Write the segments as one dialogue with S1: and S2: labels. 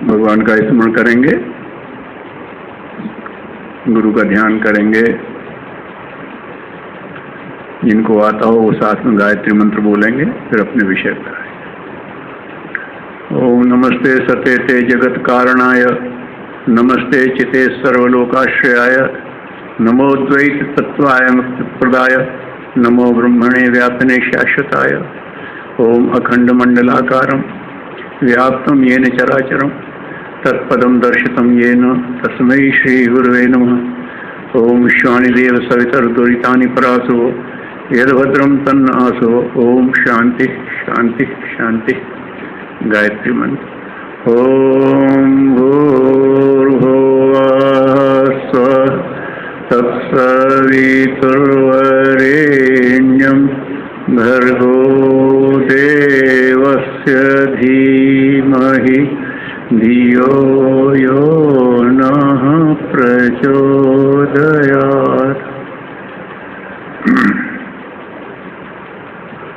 S1: भगवान का स्मरण करेंगे, गुरु का ध्यान करेंगे। जिनको आता हो वो साथ में गायत्री मंत्र बोलेंगे, फिर अपने विषय पर आएंगे। ओम नमस्ते सतेते जगत कारणाय, नमस्ते चिते सर्वलोकाश्रयाय, नमो द्वैत तत्वाय मुक्तिप्रदाय, नमो ब्रह्मणे व्यापने शाश्वताय। ओम अखंड मंडलाकारं व्याप्तं येन चराचरं तत्पदं दर्शितं येन तस्मै श्री गुरुवे नमः। ओम विश्वानि देव सवितर्दुरितानि परासो यद्भद्रं तन्न आसो। ओम शांति शांति शांति। गायत्री मंत्र। ओम भूर्भुवः स्वः तत्सवितुर्वरेण्यं भर्गो देवस्य धीमहि धियो यो नः प्रचोदयात्।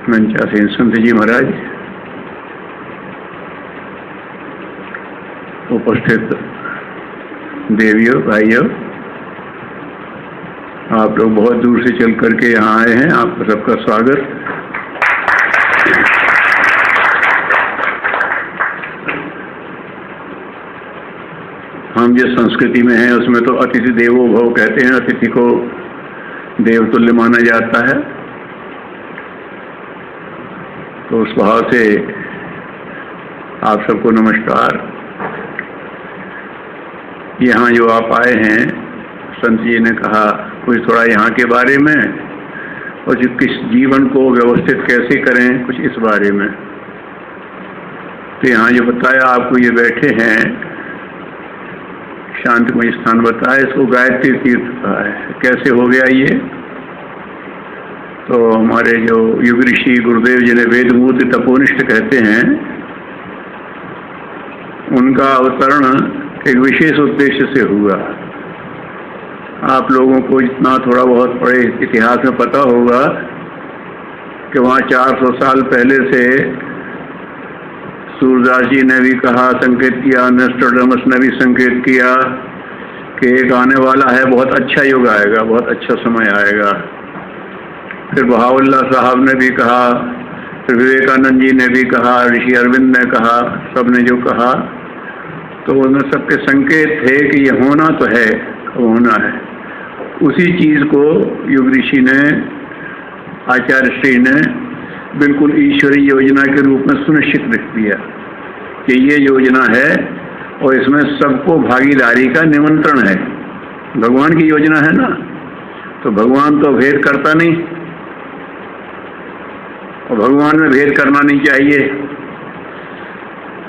S1: मंचासीन संत जी महाराज, उपस्थित देवियों भाइयों, आप लोग बहुत दूर से चल करके यहाँ आए हैं, आपका सबका स्वागत। हम जिस संस्कृति में हैं उसमें तो अतिथि देवो भव कहते हैं, अतिथि को देवतुल्य माना जाता है। तो उस भाव से आप सबको नमस्कार। यहाँ जो आप आए हैं, संत जी ने कहा कुछ थोड़ा यहाँ के बारे में और जो किस जीवन को व्यवस्थित कैसे करें, कुछ इस बारे में। तो यहाँ जो बताया आपको, ये बैठे हैं, शांतिमय स्थान बताया, इसको गायत्री तीर्थ कहा है। कैसे हो गया ये? तो हमारे जो युग ऋषि गुरुदेव जिन्हें वेदमूर्ति तपोनिष्ठ कहते हैं, उनका अवतरण एक विशेष उद्देश्य से हुआ। आप लोगों को इतना थोड़ा बहुत पढ़े इतिहास में पता होगा कि वहाँ 400 साल पहले से सूरदास जी ने भी कहा, संकेत किया, नोस्ट्राडामस ने भी संकेत किया कि एक आने वाला है, बहुत अच्छा युग आएगा, बहुत अच्छा समय आएगा। फिर बहाउल्लाह साहब ने भी कहा, फिर विवेकानंद जी ने भी कहा, ऋषि अरविंद ने कहा, सब ने जो कहा, तो उनमें सबके संकेत थे कि ये होना तो है, होना है। उसी चीज़ को युग ऋषि ने, आचार्य श्री ने बिल्कुल ईश्वरीय योजना के रूप में सुनिश्चित रख दिया कि ये योजना है और इसमें सबको भागीदारी का निमंत्रण है। भगवान की योजना है ना, तो भगवान तो भेद करता नहीं, और भगवान में भेद करना नहीं चाहिए।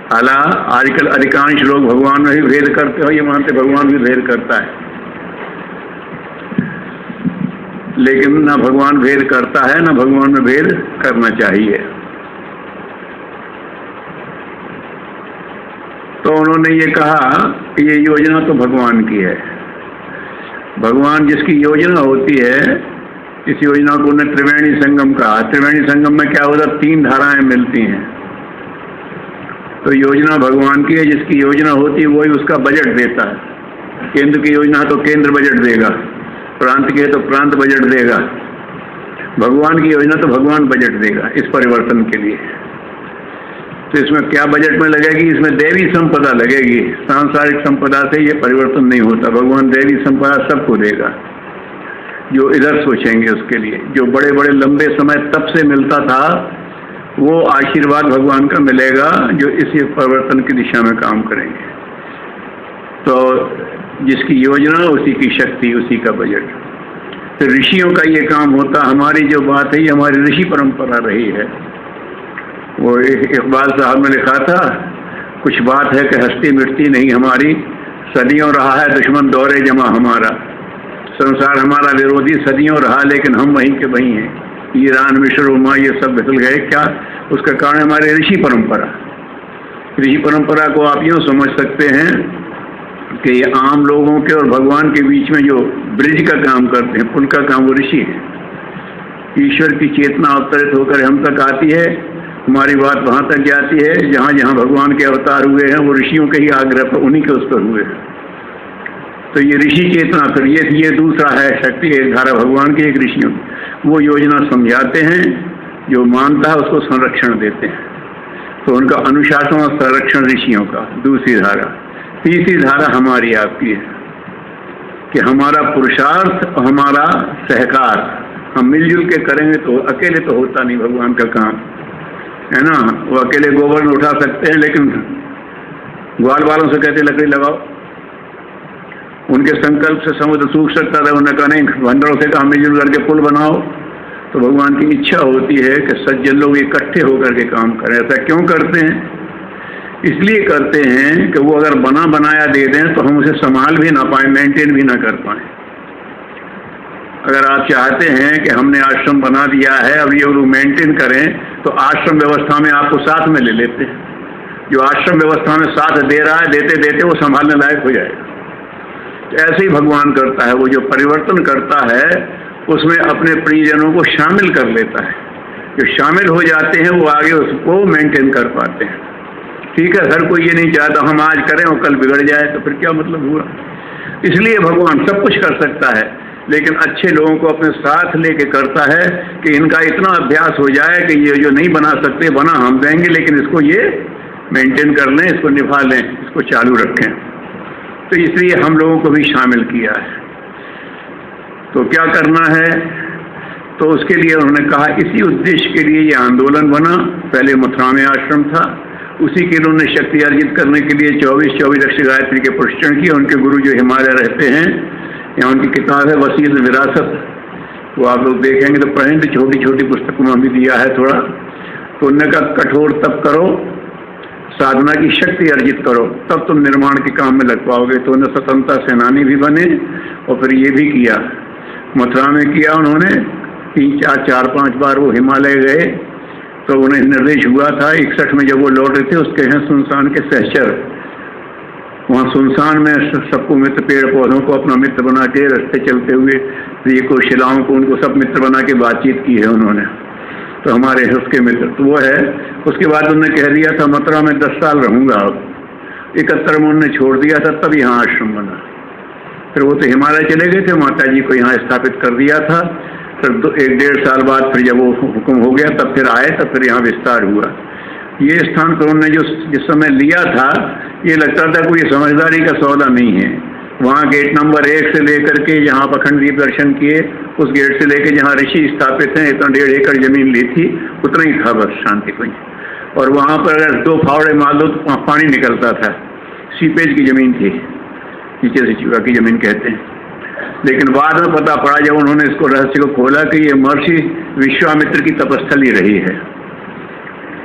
S1: हालांकि आजकल अधिकांश लोग भगवान में भी भेद करते हो, ये मानते भगवान भी भेद करता है, लेकिन ना भगवान भेद करता है, ना भगवान में भेद करना चाहिए। तो उन्होंने ये कहा कि ये योजना तो भगवान की है। भगवान जिसकी योजना होती है, इस योजना को उन्होंने त्रिवेणी संगम कहा। त्रिवेणी संगम में क्या होता है? 3 धाराएं मिलती हैं। तो योजना भगवान की है, जिसकी योजना होती है वही उसका बजट देता है। केंद्र की योजना तो केंद्र बजट देगा, प्रांत की है तो प्रांत बजट देगा, भगवान की योजना तो भगवान बजट देगा इस परिवर्तन के लिए। तो इसमें क्या बजट में लगेगी? इसमें देवी संपदा लगेगी। सांसारिक संपदा से ये परिवर्तन नहीं होता। भगवान देवी संपदा सबको देगा जो इधर सोचेंगे उसके लिए। जो बड़े बड़े लंबे समय तब से मिलता था, वो आशीर्वाद भगवान का मिलेगा जो इसी परिवर्तन की दिशा में काम करेंगे। तो जिसकी योजना उसी की शक्ति, उसी का बजट। तो ऋषियों का ये काम होता। हमारी जो बात है ये हमारी ऋषि परंपरा रही है। वो इकबाल साहब ने लिखा था, कुछ बात है कि हस्ती मिटती नहीं हमारी, सदियों रहा है दुश्मन दौरे जमा हमारा। संसार हमारा विरोधी सदियों रहा, लेकिन हम वहीं के वहीं हैं। ईरान, मिस्र, उमा ये सब बिखर गए। क्या? उसका कारण हमारे ऋषि परंपरा। ऋषि परंपरा को आप यूँ समझ सकते हैं कि ये आम लोगों के और भगवान के बीच में जो ब्रिज का काम करते हैं, पुल का काम वो ऋषि है। ईश्वर की चेतना अवतरित होकर हम तक आती है हमारी बात वहाँ तक जाती है जहाँ जहाँ भगवान के अवतार हुए हैं वो ऋषियों के ही आग्रह पर, उन्हीं के उस पर हुए हैं। तो ये ऋषि चेतना, फिर ये दूसरा है शक्ति एक धारा भगवान की, एक ऋषियों की। वो योजना समझाते हैं, जो मानता है उसको संरक्षण देते हैं। तो उनका अनुशासन और संरक्षण ऋषियों का दूसरी धारा। तीसरी धारा हमारी आपकी है कि हमारा पुरुषार्थ और हमारा सहकार, हम मिलजुल के करेंगे तो, अकेले तो होता नहीं भगवान का काम, है ना। वो अकेले गोबर उठा सकते हैं, लेकिन ग्वाल वालों से कहते लकड़ी लगाओ। उनके संकल्प से समुद्र सूख सकता था, उन्होंने कहा नहीं, बंदरों से कहा मिलजुल करके पुल बनाओ। तो भगवान की इच्छा होती है कि सज्जन लोग इकट्ठे होकर के काम करें। ऐसा क्यों करते हैं? इसलिए करते हैं कि वो अगर बना बनाया दे दें तो हम उसे संभाल भी ना पाए, मेंटेन भी ना कर पाए। अगर आप चाहते हैं कि हमने आश्रम बना दिया है, अब ये लोग मेंटेन करें, तो आश्रम व्यवस्था में आपको साथ में ले लेते हैं। जो आश्रम व्यवस्था में साथ दे रहा है, देते देते वो संभालने लायक हो जाएगा। तो ऐसे ही भगवान करता है, वो जो परिवर्तन करता है उसमें अपने प्रियजनों को शामिल कर लेता है। जो शामिल हो जाते हैं वो आगे उसको मेंटेन कर पाते हैं। ठीक है, हर कोई ये नहीं चाहता हम आज करें और कल बिगड़ जाए, तो फिर क्या मतलब हुआ। इसलिए भगवान सब कुछ कर सकता है, लेकिन अच्छे लोगों को अपने साथ लेके करता है कि इनका इतना अभ्यास हो जाए कि ये जो नहीं बना सकते बना हम देंगे, लेकिन इसको ये मेंटेन कर लें, इसको निभा लें, इसको चालू रखें। तो इसलिए हम लोगों को भी शामिल किया है। तो क्या करना है? तो उसके लिए उन्होंने कहा, इसी उद्देश्य के लिए ये आंदोलन बना। पहले मथुरा में आश्रम था, उसी के लिए उन्होंने शक्ति अर्जित करने के लिए 24 लक्ष्य गायत्री के प्रशिक्षण किए। उनके गुरु जो हिमालय रहते हैं, यहाँ उनकी किताब है वसीयत विरासत, वो आप लोग देखेंगे तो पढ़ेंगे, तो छोटी छोटी पुस्तकों में भी दिया है थोड़ा। तो उन्होंने कहा कठोर तप करो, साधना की शक्ति अर्जित करो, तब तुम निर्माण के काम में लग पाओगे। तो उन्हें स्वतंत्रता सेनानी भी बने और फिर ये भी किया, मथुरा में किया उन्होंने 4-5 बार वो हिमालय गए। तो उन्हें निर्देश हुआ था 61 में जब वो लौट रहे थे, उसके हैं सुनसान के सहचर, वहाँ सुनसान में सबको मित्र, पेड़ पौधों को अपना मित्र बना के रास्ते चलते हुए ये को शिलाओं को उनको सब मित्र बना के बातचीत की है उन्होंने। तो हमारे उसके मित्र तो वो है। उसके बाद उन्होंने कह दिया था मथुरा में 10 साल रहूँगा। अब 71 में उन्होंने छोड़ दिया था, तब यहाँ आश्रम बना। फिर वो तो हिमालय चले गए थे, माता जी को यहाँ स्थापित कर दिया था। फिर 1-1.5 साल बाद फिर जब वो हुक्म हो गया तब फिर आए, तब फिर यहाँ विस्तार हुआ। ये स्थान तो उन्होंने जिस समय लिया था, ये लगता था कोई समझदारी का सौदा नहीं है। वहाँ गेट नंबर 1 से लेकर के जहाँ पखंडदीप दर्शन किए, उस गेट से लेकर जहाँ ऋषि स्थापित हैं, इतना 1.5 एकड़ जमीन ली थी, उतना ही था बस, शांति कोई। और वहाँ पर अगर 2 फावड़े मार दो तो पानी निकलता था। सीपेज की जमीन थी, नीचे से चूहा की जमीन कहते हैं। लेकिन बाद में पता पड़ा जब उन्होंने इसको रहस्य को खोला कि ये महर्षि विश्वामित्र की तपस्थली रही है।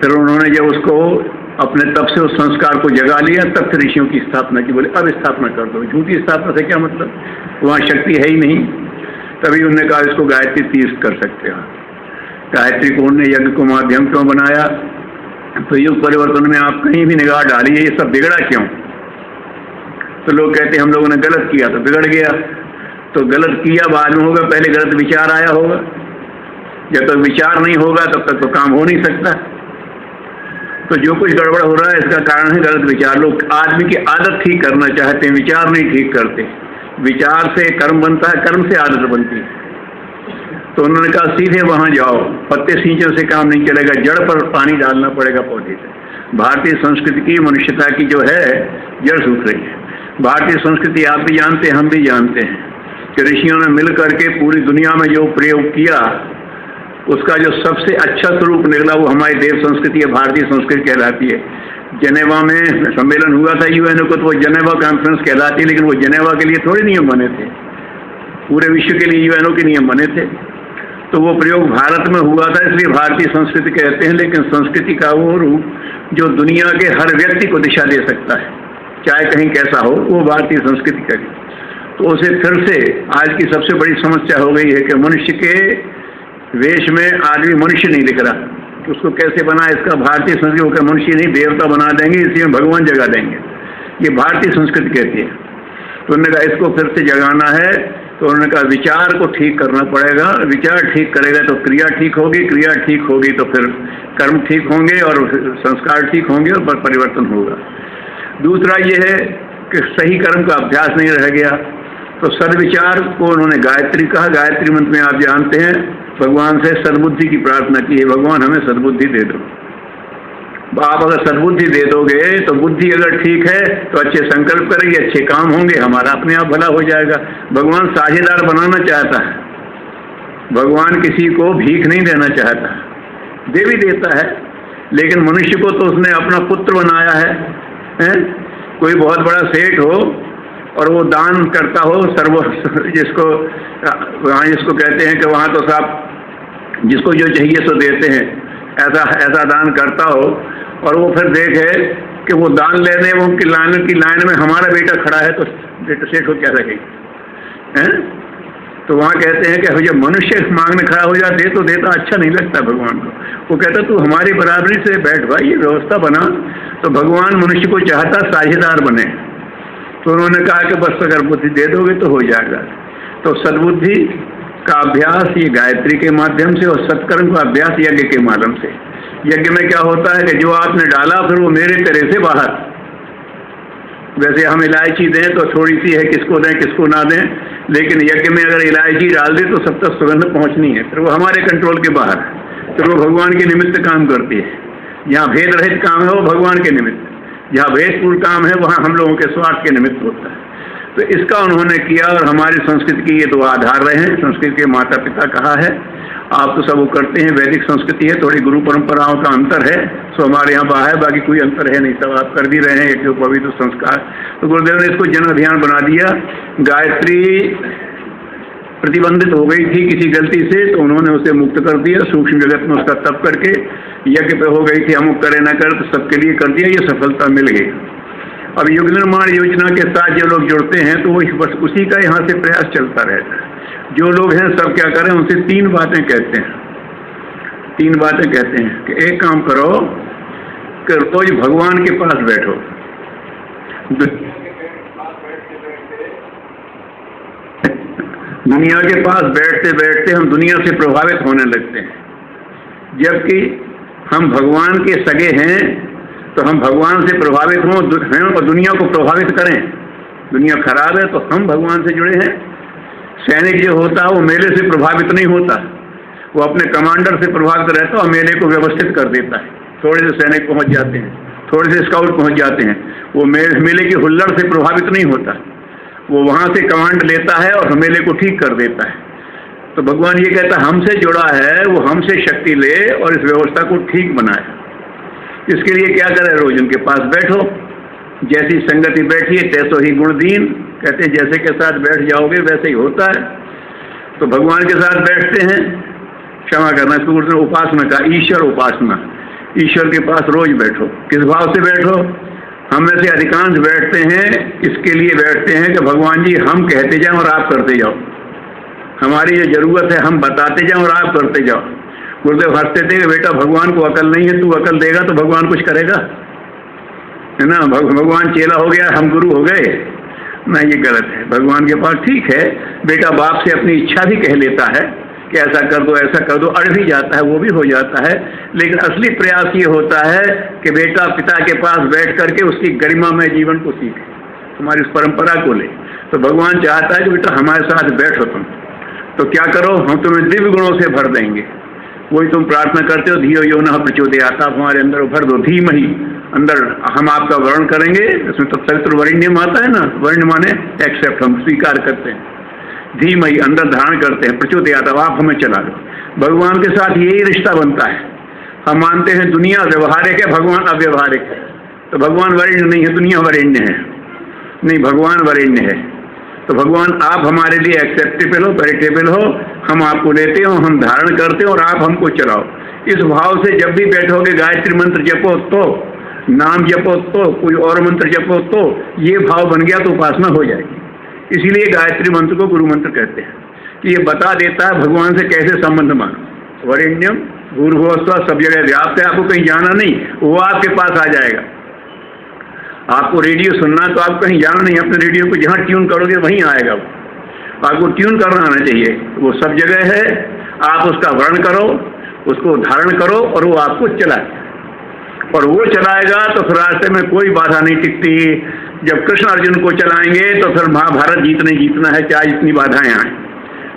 S1: फिर उन्होंने जब उसको अपने तप से उस संस्कार को जगा लिया, तब फिर ऋषियों की स्थापना की। बोले अब स्थापना कर दो, झूठी स्थापना से क्या मतलब, वहाँ शक्ति है ही नहीं। तभी उन्होंने कहा इसको गायत्री तीर्थ कर सकते हो। गायत्री को उन्होंने यज्ञ को माध्यम क्यों बनाया? तो युग परिवर्तन में आप कहीं भी निगाह डालिए, ये सब बिगड़ा क्यों? तो लोग कहते हैं हम लोगों ने गलत किया तो बिगड़ गया। तो गलत किया बाद में होगा, पहले गलत विचार आया होगा। जब तक विचार नहीं होगा तब तक तो काम हो नहीं सकता। तो जो कुछ गड़बड़ हो रहा है इसका कारण है गलत विचार। लोग आदमी की आदत ठीक करना चाहते हैं, विचार नहीं ठीक करते। विचार से कर्म बनता है, कर्म से आदत बनती है। तो उन्होंने कहा सीधे वहाँ जाओ, पत्ते सींचने से काम नहीं चलेगा, जड़ पर पानी डालना पड़ेगा पौधे से। भारतीय संस्कृति की, मनुष्यता की जो है जड़ सूख रही है। भारतीय संस्कृति आप भी जानते हैं, हम भी जानते हैं कि ऋषियों ने मिल करके पूरी दुनिया में जो प्रयोग किया उसका जो सबसे अच्छा स्वरूप निकला वो हमारी देव संस्कृति है, भारतीय संस्कृति कहलाती है। जनेवा में सम्मेलन हुआ था यूएनओ को, तो वो जनेवा कॉन्फ्रेंस कहलाती है, लेकिन वो जनेवा के लिए थोड़े नियम बने थे, पूरे विश्व के लिए यूएनओ के नियम बने थे। तो वो प्रयोग भारत में हुआ था, इसलिए भारतीय संस्कृति कहते हैं। लेकिन संस्कृति का वो रूप जो दुनिया के हर व्यक्ति को दिशा दे सकता है, चाहे कहीं कैसा हो, वो भारतीय संस्कृति का। तो उसे फिर से आज की सबसे बड़ी समस्या हो गई है कि मनुष्य के वेश में आदमी मनुष्य नहीं दिख रहा, कि उसको कैसे बना। इसका भारतीय संस्कृति होकर मनुष्य नहीं देवता बना देंगे, इसी में भगवान जगा देंगे, ये भारतीय संस्कृति कहती है। तो उन्होंने कहा इसको फिर से जगाना है, तो उन्होंने कहा विचार को ठीक करना पड़ेगा, विचार ठीक करेगा तो क्रिया ठीक होगी, क्रिया ठीक होगी तो फिर कर्म ठीक होंगे और संस्कार ठीक होंगे और परिवर्तन होगा। दूसरा ये है कि सही कर्म का अभ्यास नहीं रह गया, तो सद्विचार को उन्होंने गायत्री कहा। गायत्री मंत्र में आप जानते हैं भगवान से सद्बुद्धि की प्रार्थना की है, भगवान हमें सद्बुद्धि दे दो। आप अगर सद्बुद्धि दे दोगे तो बुद्धि अगर ठीक है तो अच्छे संकल्प करेंगे, अच्छे काम होंगे, हमारा अपने आप भला हो जाएगा। भगवान साझेदार बनाना चाहता है, भगवान किसी को भीख नहीं देना चाहता, दे भी देता है, लेकिन मनुष्य को तो उसने अपना पुत्र बनाया है? कोई बहुत बड़ा सेठ हो और वो दान करता हो, जिसको वहाँ जिसको कहते हैं कि वहाँ तो साहब जिसको जो चाहिए सो देते हैं, ऐसा दान करता हो, और वो फिर देखे कि वो दान लेने वो की लाइन में हमारा बेटा खड़ा है, तो बेटा सेठ हो क्या रहेगी? तो वहाँ कहते हैं कि जब मनुष्य मांगने खड़ा हो जाते तो देता अच्छा नहीं लगता भगवान को। वो कहता तू हमारी बराबरी से बैठ भाई, ये व्यवस्था बना। तो भगवान मनुष्य को चाहता साझेदार बने, तो उन्होंने कहा कि बस अगर बुद्धि दे दोगे तो हो जाएगा। तो सद्बुद्धि का अभ्यास ये गायत्री के माध्यम से और सत्कर्म का अभ्यास यज्ञ के माध्यम से। यज्ञ में क्या होता है कि जो आपने डाला फिर वो मेरे तेरे से बाहर। वैसे हम इलायची दें तो थोड़ी सी है, किसको दें किसको ना दें, लेकिन यज्ञ में अगर इलायची डाल दें तो सब तक सुगंध पहुंचनी है, फिर वो हमारे कंट्रोल के बाहर, फिर वो भगवान के निमित्त काम करती है। जहाँ भेद रहित काम है वो भगवान के निमित्त, जहाँ भेदपूर्ण काम है वहाँ हम लोगों के स्वार्थ के निमित्त होता है। तो इसका उन्होंने किया, और हमारी संस्कृति की ये दो आधार रहे हैं। संस्कृत के माता पिता कहा है, आप तो सब वो करते हैं, वैदिक संस्कृति है, थोड़ी गुरु परंपराओं का अंतर है, सो हमारे यहाँ बाहर, बाकी कोई अंतर है नहीं, सब आप कर भी रहे हैं एक जो पवित्र संस्कार। तो गुरुदेव ने इसको जन अभियान बना दिया। गायत्री प्रतिबंधित हो गई थी किसी गलती से, तो उन्होंने उसे मुक्त कर दिया, सूक्ष्म जगत में उसका तप करके। यज्ञ पे हो गई थी अमुक करे न करे, तो सबके लिए कर दिया, ये सफलता मिल गई। अब युग निर्माण योजना के साथ जो लोग जुड़ते हैं तो वो बस उसी का यहाँ से प्रयास चलता रहता है। जो लोग हैं सब क्या करें, उनसे तीन बातें कहते हैं कि एक काम करो कि रोज भगवान के पास बैठो। दुनिया के पास बैठते बैठते हम दुनिया से प्रभावित होने लगते हैं, जबकि हम भगवान के सगे हैं, तो हम भगवान से प्रभावित हों और दुनिया को प्रभावित करें। दुनिया खराब है तो हम भगवान से जुड़े हैं। सैनिक जो होता है वो मेले से प्रभावित नहीं होता, वो अपने कमांडर से प्रभावित रहता है और मेले को व्यवस्थित कर देता है। थोड़े से सैनिक पहुंच जाते हैं, थोड़े से स्काउट पहुंच जाते हैं, वो मेले की हुल्लड़ से प्रभावित नहीं होता, वो वहाँ से कमांड लेता है और मेले को ठीक कर देता है। तो भगवान ये कहता है हमसे जुड़ा है, वो हमसे शक्ति ले और इस व्यवस्था को ठीक बनाए। इसके लिए क्या करें, रोज उनके पास बैठो, जैसी संगति बैठिए तैसो ही गुण दीन, कहते हैं जैसे के साथ बैठ जाओगे वैसे ही होता है। तो भगवान के साथ बैठते हैं, क्षमा करना, इसको उपासना का, ईश्वर उपासना, ईश्वर के पास रोज बैठो। किस भाव से बैठो? हम में से अधिकांश बैठते हैं इसके लिए बैठते हैं कि भगवान जी हम कहते जाओ और आप करते जाओ, हमारी जो जरूरत है हम बताते जाओ और आप करते जाओ। गुरुदेव हंसते थे कि बेटा भगवान को अकल नहीं है, तू अकल देगा तो भगवान कुछ करेगा, है ना। भगवान चेला हो गया, हम गुरु हो गए, नहीं, ये गलत है। भगवान के पास ठीक है, बेटा बाप से अपनी इच्छा भी कह लेता है कि ऐसा कर दो ऐसा कर दो, अड़ भी जाता है, वो भी हो जाता है, लेकिन असली प्रयास ये होता है कि बेटा पिता के पास बैठ करके उसकी गरिमामय जीवन को सीखे, हमारी उस परंपरा को ले। तो भगवान चाहता है कि बेटा हमारे साथ बैठो तुम, तो क्या करो, हम तुम्हें दिव्य गुणों से भर देंगे। वही तुम प्रार्थना करते हो, धियो यो नः प्रचोदयात्, आप हमारे अंदर भर दो, धीमहि, अंदर हम आपका वर्णन करेंगे। इसमें तो चरित्र वर्ण्यम आता है ना, वर्ण माने एक्सेप्ट, हम स्वीकार करते हैं, धीमहि अंदर धारण करते हैं, प्रचोदयात् आप हमें चला दो। भगवान के साथ यही रिश्ता बनता है। हम मानते हैं दुनिया व्यवहारिक है, भगवान अव्यवहारिक है, तो भगवान वरेण्य नहीं है, दुनिया वरेण्य है, नहीं भगवान वरेण्य है। तो भगवान आप हमारे लिए एक्सेप्टेबल हो, पैरिटेबल हो, हम आपको लेते हो, हम धारण करते हो और आप हमको चलाओ। इस भाव से जब भी बैठोगे, गायत्री मंत्र जपो तो, नाम जपो तो, कोई और मंत्र जपो तो, ये भाव बन गया तो उपासना हो जाएगी। इसीलिए गायत्री मंत्र को गुरु मंत्र कहते हैं कि ये बता देता है भगवान से कैसे संबंध मानो। वरेण्यम भूर्भुवस्सुवः, सब जगह व्याप्त है, आपको कहीं जाना नहीं, वो आपके पास आ जाएगा। आपको रेडियो सुनना तो आप कहीं जाना नहीं, अपने रेडियो को जहाँ ट्यून करोगे वहीं आएगा आपको ट्यून करना आना चाहिए। वो सब जगह है, आप उसका वर्ण करो, उसको धारण करो और वो आपको चलाए, और वो चलाएगा तो फिर रास्ते में कोई बाधा नहीं टिकती। जब कृष्ण अर्जुन को चलाएंगे तो फिर महाभारत जीतना है, चाहे जितनी बाधाएं आए।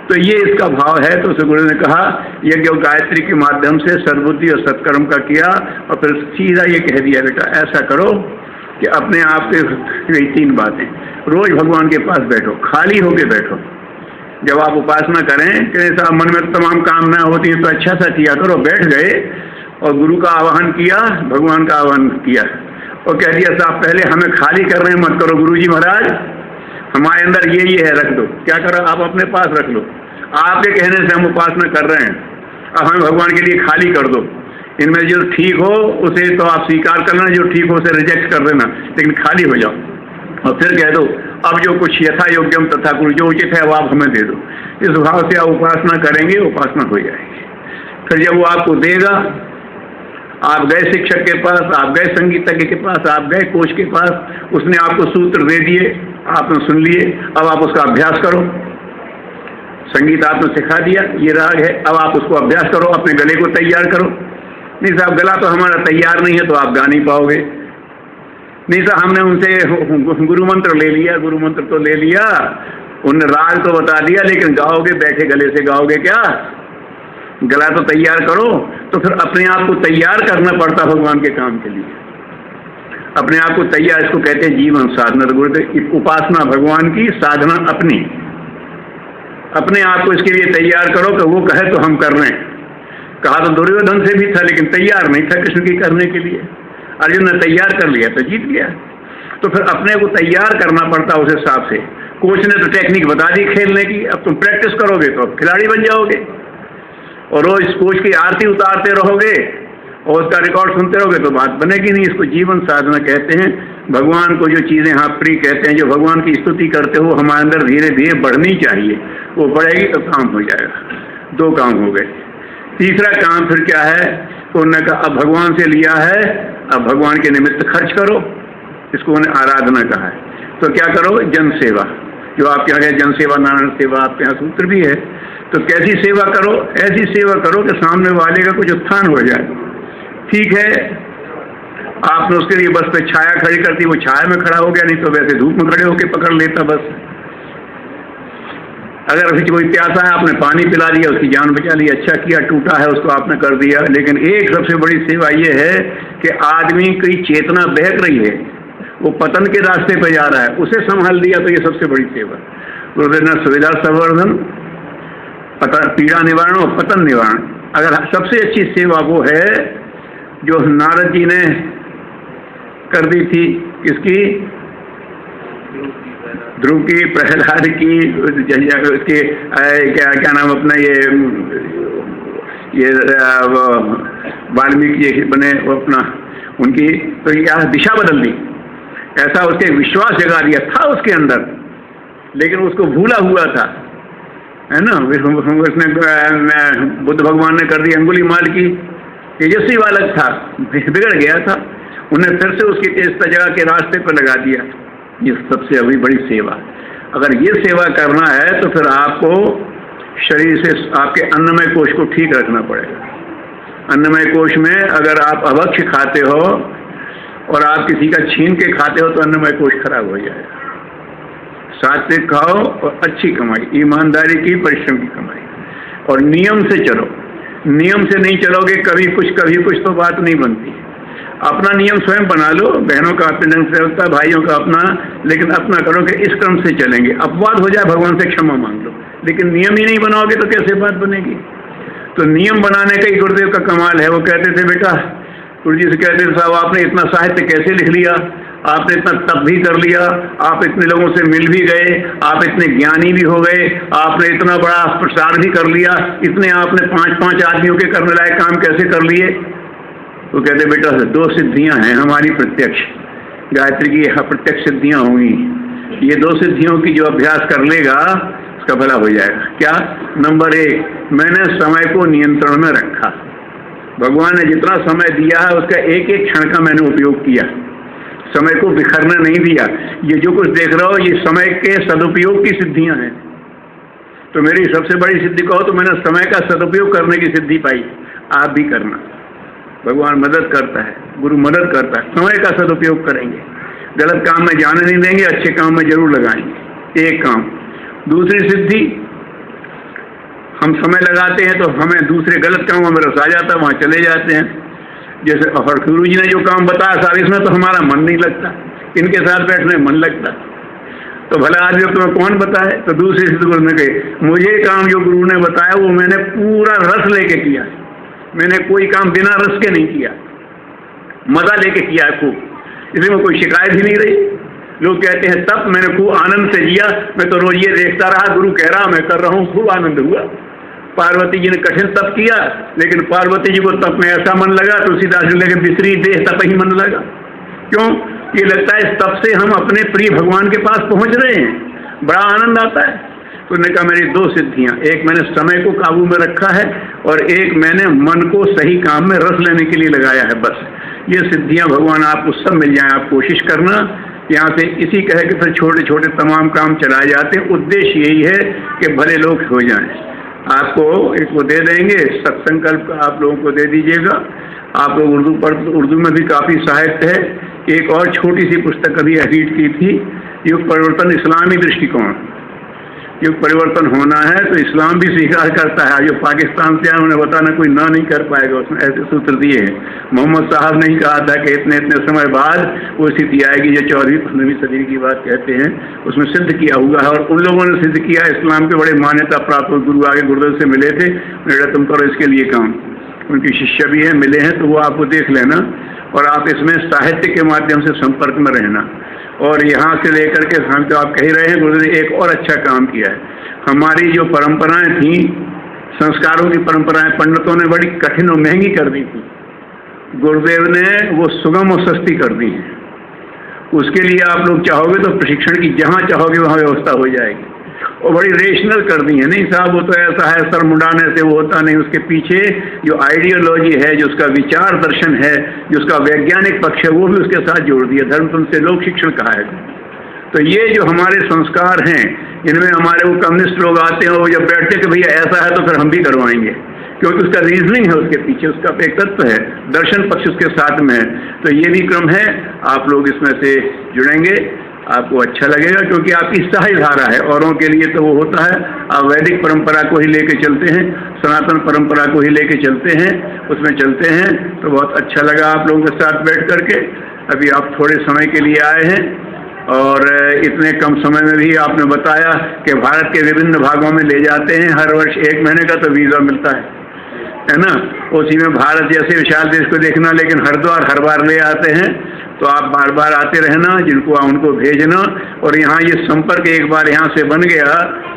S1: तो ये इसका भाव है। तो गुरु ने कहा यज्ञ और गायत्री के माध्यम से सद्बुद्धि और सत्कर्म का किया, और फिर सीधा ये कह दिया बेटा ऐसा करो कि अपने आप के 3 बातें, रोज भगवान के पास बैठो, खाली होके बैठो। जब आप उपासना करें कि ऐसा मन में तमाम कामनाएं होती हैं तो अच्छा सा किया करो, बैठ गए और गुरु का आवाहन किया, भगवान का आवाहन किया और कह दिया साहब पहले हमें खाली करने मत करो, गुरुजी महाराज हमारे अंदर ये है, रख दो। क्या करो, आप अपने पास रख लो, आपके कहने से हम उपासना कर रहे हैं, अब हमें भगवान के लिए खाली कर दो। इनमें जो ठीक हो उसे तो आप स्वीकार कर लेना, जो ठीक हो उसे रिजेक्ट कर देना, लेकिन खाली हो जाओ। और फिर कह दो अब जो कुछ यथा योग्यम तथा कुछ जो उचित है वो आप हमें दे दो। इस भाव से आप उपासना करेंगे, उपासना हो जाएगी। फिर जब वो आपको देगा, आप गए शिक्षक के पास, आप गए संगीतज्ञ के पास, आप गए कोच के पास, उसने आपको सूत्र दे दिए, आपने सुन लिए, अब आप उसका अभ्यास करो। संगीत आपने सिखा दिया, ये राग है, अब आप उसको अभ्यास करो, अपने गले को तैयार करो। नहीं साहब गला तो हमारा तैयार नहीं है तो आप गा नहीं पाओगे। नहीं साहब हमने उनसे गुरु मंत्र ले लिया, गुरु मंत्र तो ले लिया, उन्होंने राग तो बता दिया, लेकिन गाओगे बैठे गले से गाओगे क्या? गला तो तैयार करो। तो फिर अपने आप को तैयार करना पड़ता भगवान के काम के लिए, अपने आप को तैयार, इसको कहते हैं जीवन साधना। गुरुदेव उपासना भगवान की, साधना अपनी, अपने आप को इसके लिए तैयार करो कि वो कहे तो हम कर रहे हैं। कहा तो दुर्योधन से भी था लेकिन तैयार नहीं था कृष्ण की करने के लिए, अर्जुन ने तैयार कर लिया तो जीत गया। तो फिर अपने को तैयार करना पड़ता उस हिसाब से। कोच ने तो टेक्निक बता दी खेलने की, अब तुम प्रैक्टिस करोगे तो अब खिलाड़ी बन जाओगे, और रोज कोच की आरती उतारते रहोगे और उसका रिकॉर्ड सुनते रहोगे तो बात बनेगी नहीं। इसको जीवन साधना कहते हैं। भगवान को जो चीज़ें हाँ प्रिय कहते हैं, जो भगवान की स्तुति करते हो हमारे अंदर धीरे धीरे बढ़नी चाहिए, वो बढ़ेगी तो काम हो जाएगा। 2 काम हो गए। तीसरा काम फिर क्या है? उन्होंने कहा अब भगवान से लिया है, अब भगवान के निमित्त खर्च करो, इसको उन्हें आराधना कहा है। तो क्या करो? जन सेवा, जो आपके यहाँ जन सेवा, नारायण सेवा आपके यहाँ सूत्र भी है। तो कैसी सेवा करो? ऐसी सेवा करो कि सामने वाले का कुछ उत्थान हो जाए। ठीक है, आपने उसके लिए बस पे छाया खड़ी करती, वो छाया में खड़ा हो गया, नहीं तो वैसे धूप में खड़े होकर पकड़ लेता बस। अगर अभी कोई प्यासा है आपने पानी पिला दिया, उसकी जान बचा ली, अच्छा किया। टूटा है उसको आपने कर दिया। लेकिन एक सबसे बड़ी सेवा ये है कि आदमी की चेतना बहक रही है, वो पतन के रास्ते पर जा रहा है, उसे संभाल दिया, तो ये सबसे बड़ी सेवा। गुरुदेव सुविधा संवर्धन, पीड़ा निवारण और पतन निवारण। अगर सबसे अच्छी सेवा वो है जो नारद जी ने कर दी थी, किसकी? ध्रुव की, प्रहलाद की, उसके क्या नाम अपना ये वाल्मीकि बने अपना, उनकी तो यह दिशा बदल दी। ऐसा उसके विश्वास जगा दिया था उसके अंदर, लेकिन उसको भूला हुआ था, है ना। उसने बुद्ध भगवान ने कर दी अंगुलीमाल की, तेजस्वी बालक था, बिगड़ गया था, उन्हें फिर से उसकी तेजता जगह के रास्ते पर लगा दिया। ये सबसे अभी बड़ी सेवा। अगर ये सेवा करना है तो फिर आपको शरीर से आपके अन्नमय कोश को ठीक रखना पड़ेगा। अन्नमय कोश में अगर आप अभक्ष खाते हो और आप किसी का छीन के खाते हो तो अन्नमय कोश खराब हो जाएगा। सात्विक खाओ और अच्छी कमाई, ईमानदारी की, परिश्रम की कमाई, और नियम से चलो। नियम से नहीं चलोगे कभी कुछ तो बात नहीं बनती। अपना नियम स्वयं बना लो, बहनों का अपने ढंग से होता है, भाइयों का अपना, लेकिन अपना करो कि इस क्रम से चलेंगे। अपवाद हो जाए भगवान से क्षमा मांग लो, लेकिन नियम ही नहीं बनाओगे तो कैसे बात बनेगी। तो नियम बनाने का ही गुरुदेव का कमाल है। वो कहते थे बेटा, गुरु जी से कहते थे साहब आपने इतना साहित्य कैसे लिख लिया, आपने इतना तप भी कर लिया, आप इतने लोगों से मिल भी गए, आप इतने ज्ञानी भी हो गए, आपने इतना बड़ा प्रसार भी कर लिया, इतने आपने 5-5 आदमियों के करने लायक काम कैसे कर लिए। तो कहते बेटा 2 सिद्धियां हैं हमारी प्रत्यक्ष, गायत्री की अप्रत्यक्ष सिद्धियां होंगी। ये 2 सिद्धियों की जो अभ्यास कर लेगा उसका भला हो जाएगा। क्या? नंबर 1, मैंने समय को नियंत्रण में रखा। भगवान ने जितना समय दिया है उसका एक एक क्षण का मैंने उपयोग किया, समय को बिखरने नहीं दिया। ये जो कुछ देख रहे हो ये समय के सदुपयोग की सिद्धियां हैं। तो मेरी सबसे बड़ी सिद्धि कहो तो मैंने समय का सदुपयोग करने की सिद्धि पाई। आप भी करना, भगवान मदद करता है, गुरु मदद करता है। समय का सदुपयोग करेंगे, गलत काम में जाने नहीं देंगे, अच्छे काम में जरूर लगाएंगे। एक काम। दूसरी सिद्धि, हम समय लगाते हैं तो हमें दूसरे गलत कामों में रस आ जाता है, वहाँ चले जाते हैं। जैसे और गुरु जी ने जो काम बताया सारे, इसमें तो हमारा मन नहीं लगता, इनके साथ बैठने में मन लगता। तो भला आदमी तुम्हें कौन बताए? तो दूसरी सिद्धि गुरु ने कही, मुझे काम जो गुरु ने बताया वो मैंने पूरा रस लेके किया, मैंने कोई काम बिना रस के नहीं किया, मजा लेके किया है खूब, इसमें कोई शिकायत ही नहीं रही। लोग कहते हैं तब मैंने खूब आनंद से जिया, मैं तो रोज ये देखता रहा, गुरु कह रहा मैं कर रहा हूँ, खूब आनंद हुआ। पार्वती जी ने कठिन तप किया, लेकिन पार्वती जी को तप में ऐसा मन लगा, तुलसीदास जी लगे बिसरी देह तप ही मन लगा। क्यों? ये लगता है इस तप से हम अपने प्रिय भगवान के पास पहुंच रहे हैं, बड़ा आनंद आता है। तो उन्होंने कहा मेरी दो सिद्धियां, एक मैंने समय को काबू में रखा है और एक मैंने मन को सही काम में रस लेने के लिए लगाया है। बस ये सिद्धियां भगवान आपको सब मिल जाएं, आप कोशिश करना। यहाँ से इसी कह के फिर छोटे छोटे तमाम काम चलाए जाते हैं। उद्देश्य यही है कि भले लोग हो जाएं। आपको एक वो दे देंगे, सत्संकल्प आप लोगों को दे दीजिएगा। आप लोग उर्दू में भी काफ़ी साहित्य है। एक और छोटी सी पुस्तक अभी रीड की थी, युग परिवर्तन इस्लामी दृष्टिकोण। युग परिवर्तन होना है तो इस्लाम भी स्वीकार करता है। जो पाकिस्तान से आए उन्हें बताना कोई ना नहीं कर पाएगा, उसमें ऐसे सूत्र दिए हैं। मोहम्मद साहब ने ही कहा था कि इतने इतने समय बाद वो स्थिति आएगी जो 14वीं-15वीं सदी की बात कहते हैं, उसमें सिद्ध किया हुआ है। और उन लोगों ने सिद्ध किया, इस्लाम के बड़े मान्यता प्राप्त गुरु आगे गुरुदेव से मिले थे, मेरा तुम करो इसके लिए काम। उनकी शिष्य भी है, मिले हैं, तो वो आपको देख लेना। और आप इसमें साहित्य के माध्यम से संपर्क में रहना। और यहाँ से लेकर के हम तो आप कह रहे हैं, गुरुदेव ने एक और अच्छा काम किया है। हमारी जो परंपराएं थी, संस्कारों की परंपराएं पंडितों ने बड़ी कठिन और महंगी कर दी थी, गुरुदेव ने वो सुगम और सस्ती कर दी है। उसके लिए आप लोग चाहोगे तो प्रशिक्षण की जहाँ चाहोगे वहाँ व्यवस्था हो जाएगी। और बड़ी रेशनल कर दी है। नहीं साहब वो तो ऐसा है, सर मुंडाने से वो होता नहीं, उसके पीछे जो आइडियोलॉजी है, जो उसका विचार दर्शन है, जो उसका वैज्ञानिक पक्ष है, वो भी उसके साथ जोड़ दिया। धर्मतंत्र से लोक शिक्षण कहा है। तो ये जो हमारे संस्कार हैं, इनमें हमारे वो कम्युनिस्ट लोग आते हैं, वो जब बैठते कि भैया ऐसा है तो फिर हम भी करवाएंगे, क्योंकि उसका रीजनिंग है उसके पीछे, उसका एक तत्व है, दर्शन पक्ष उसके साथ में है। तो ये भी क्रम है, आप लोग इसमें से जुड़ेंगे, आपको अच्छा लगेगा, क्योंकि आपकी सही धारा है। औरों के लिए तो वो होता है, आप वैदिक परंपरा को ही लेके चलते हैं, सनातन परंपरा को ही लेके चलते हैं, उसमें चलते हैं। तो बहुत अच्छा लगा आप लोगों के साथ बैठ करके। अभी आप थोड़े समय के लिए आए हैं और इतने कम समय में भी आपने बताया कि भारत के विभिन्न भागों में ले जाते हैं। हर वर्ष 1 महीने का तो वीज़ा मिलता है ना। उसी में भारत जैसे विशाल देश को देखना, लेकिन हरिद्वार हर बार ले आते हैं। तो आप बार बार आते रहना, जिनको उनको भेजना। और यहाँ ये संपर्क एक बार यहाँ से बन गया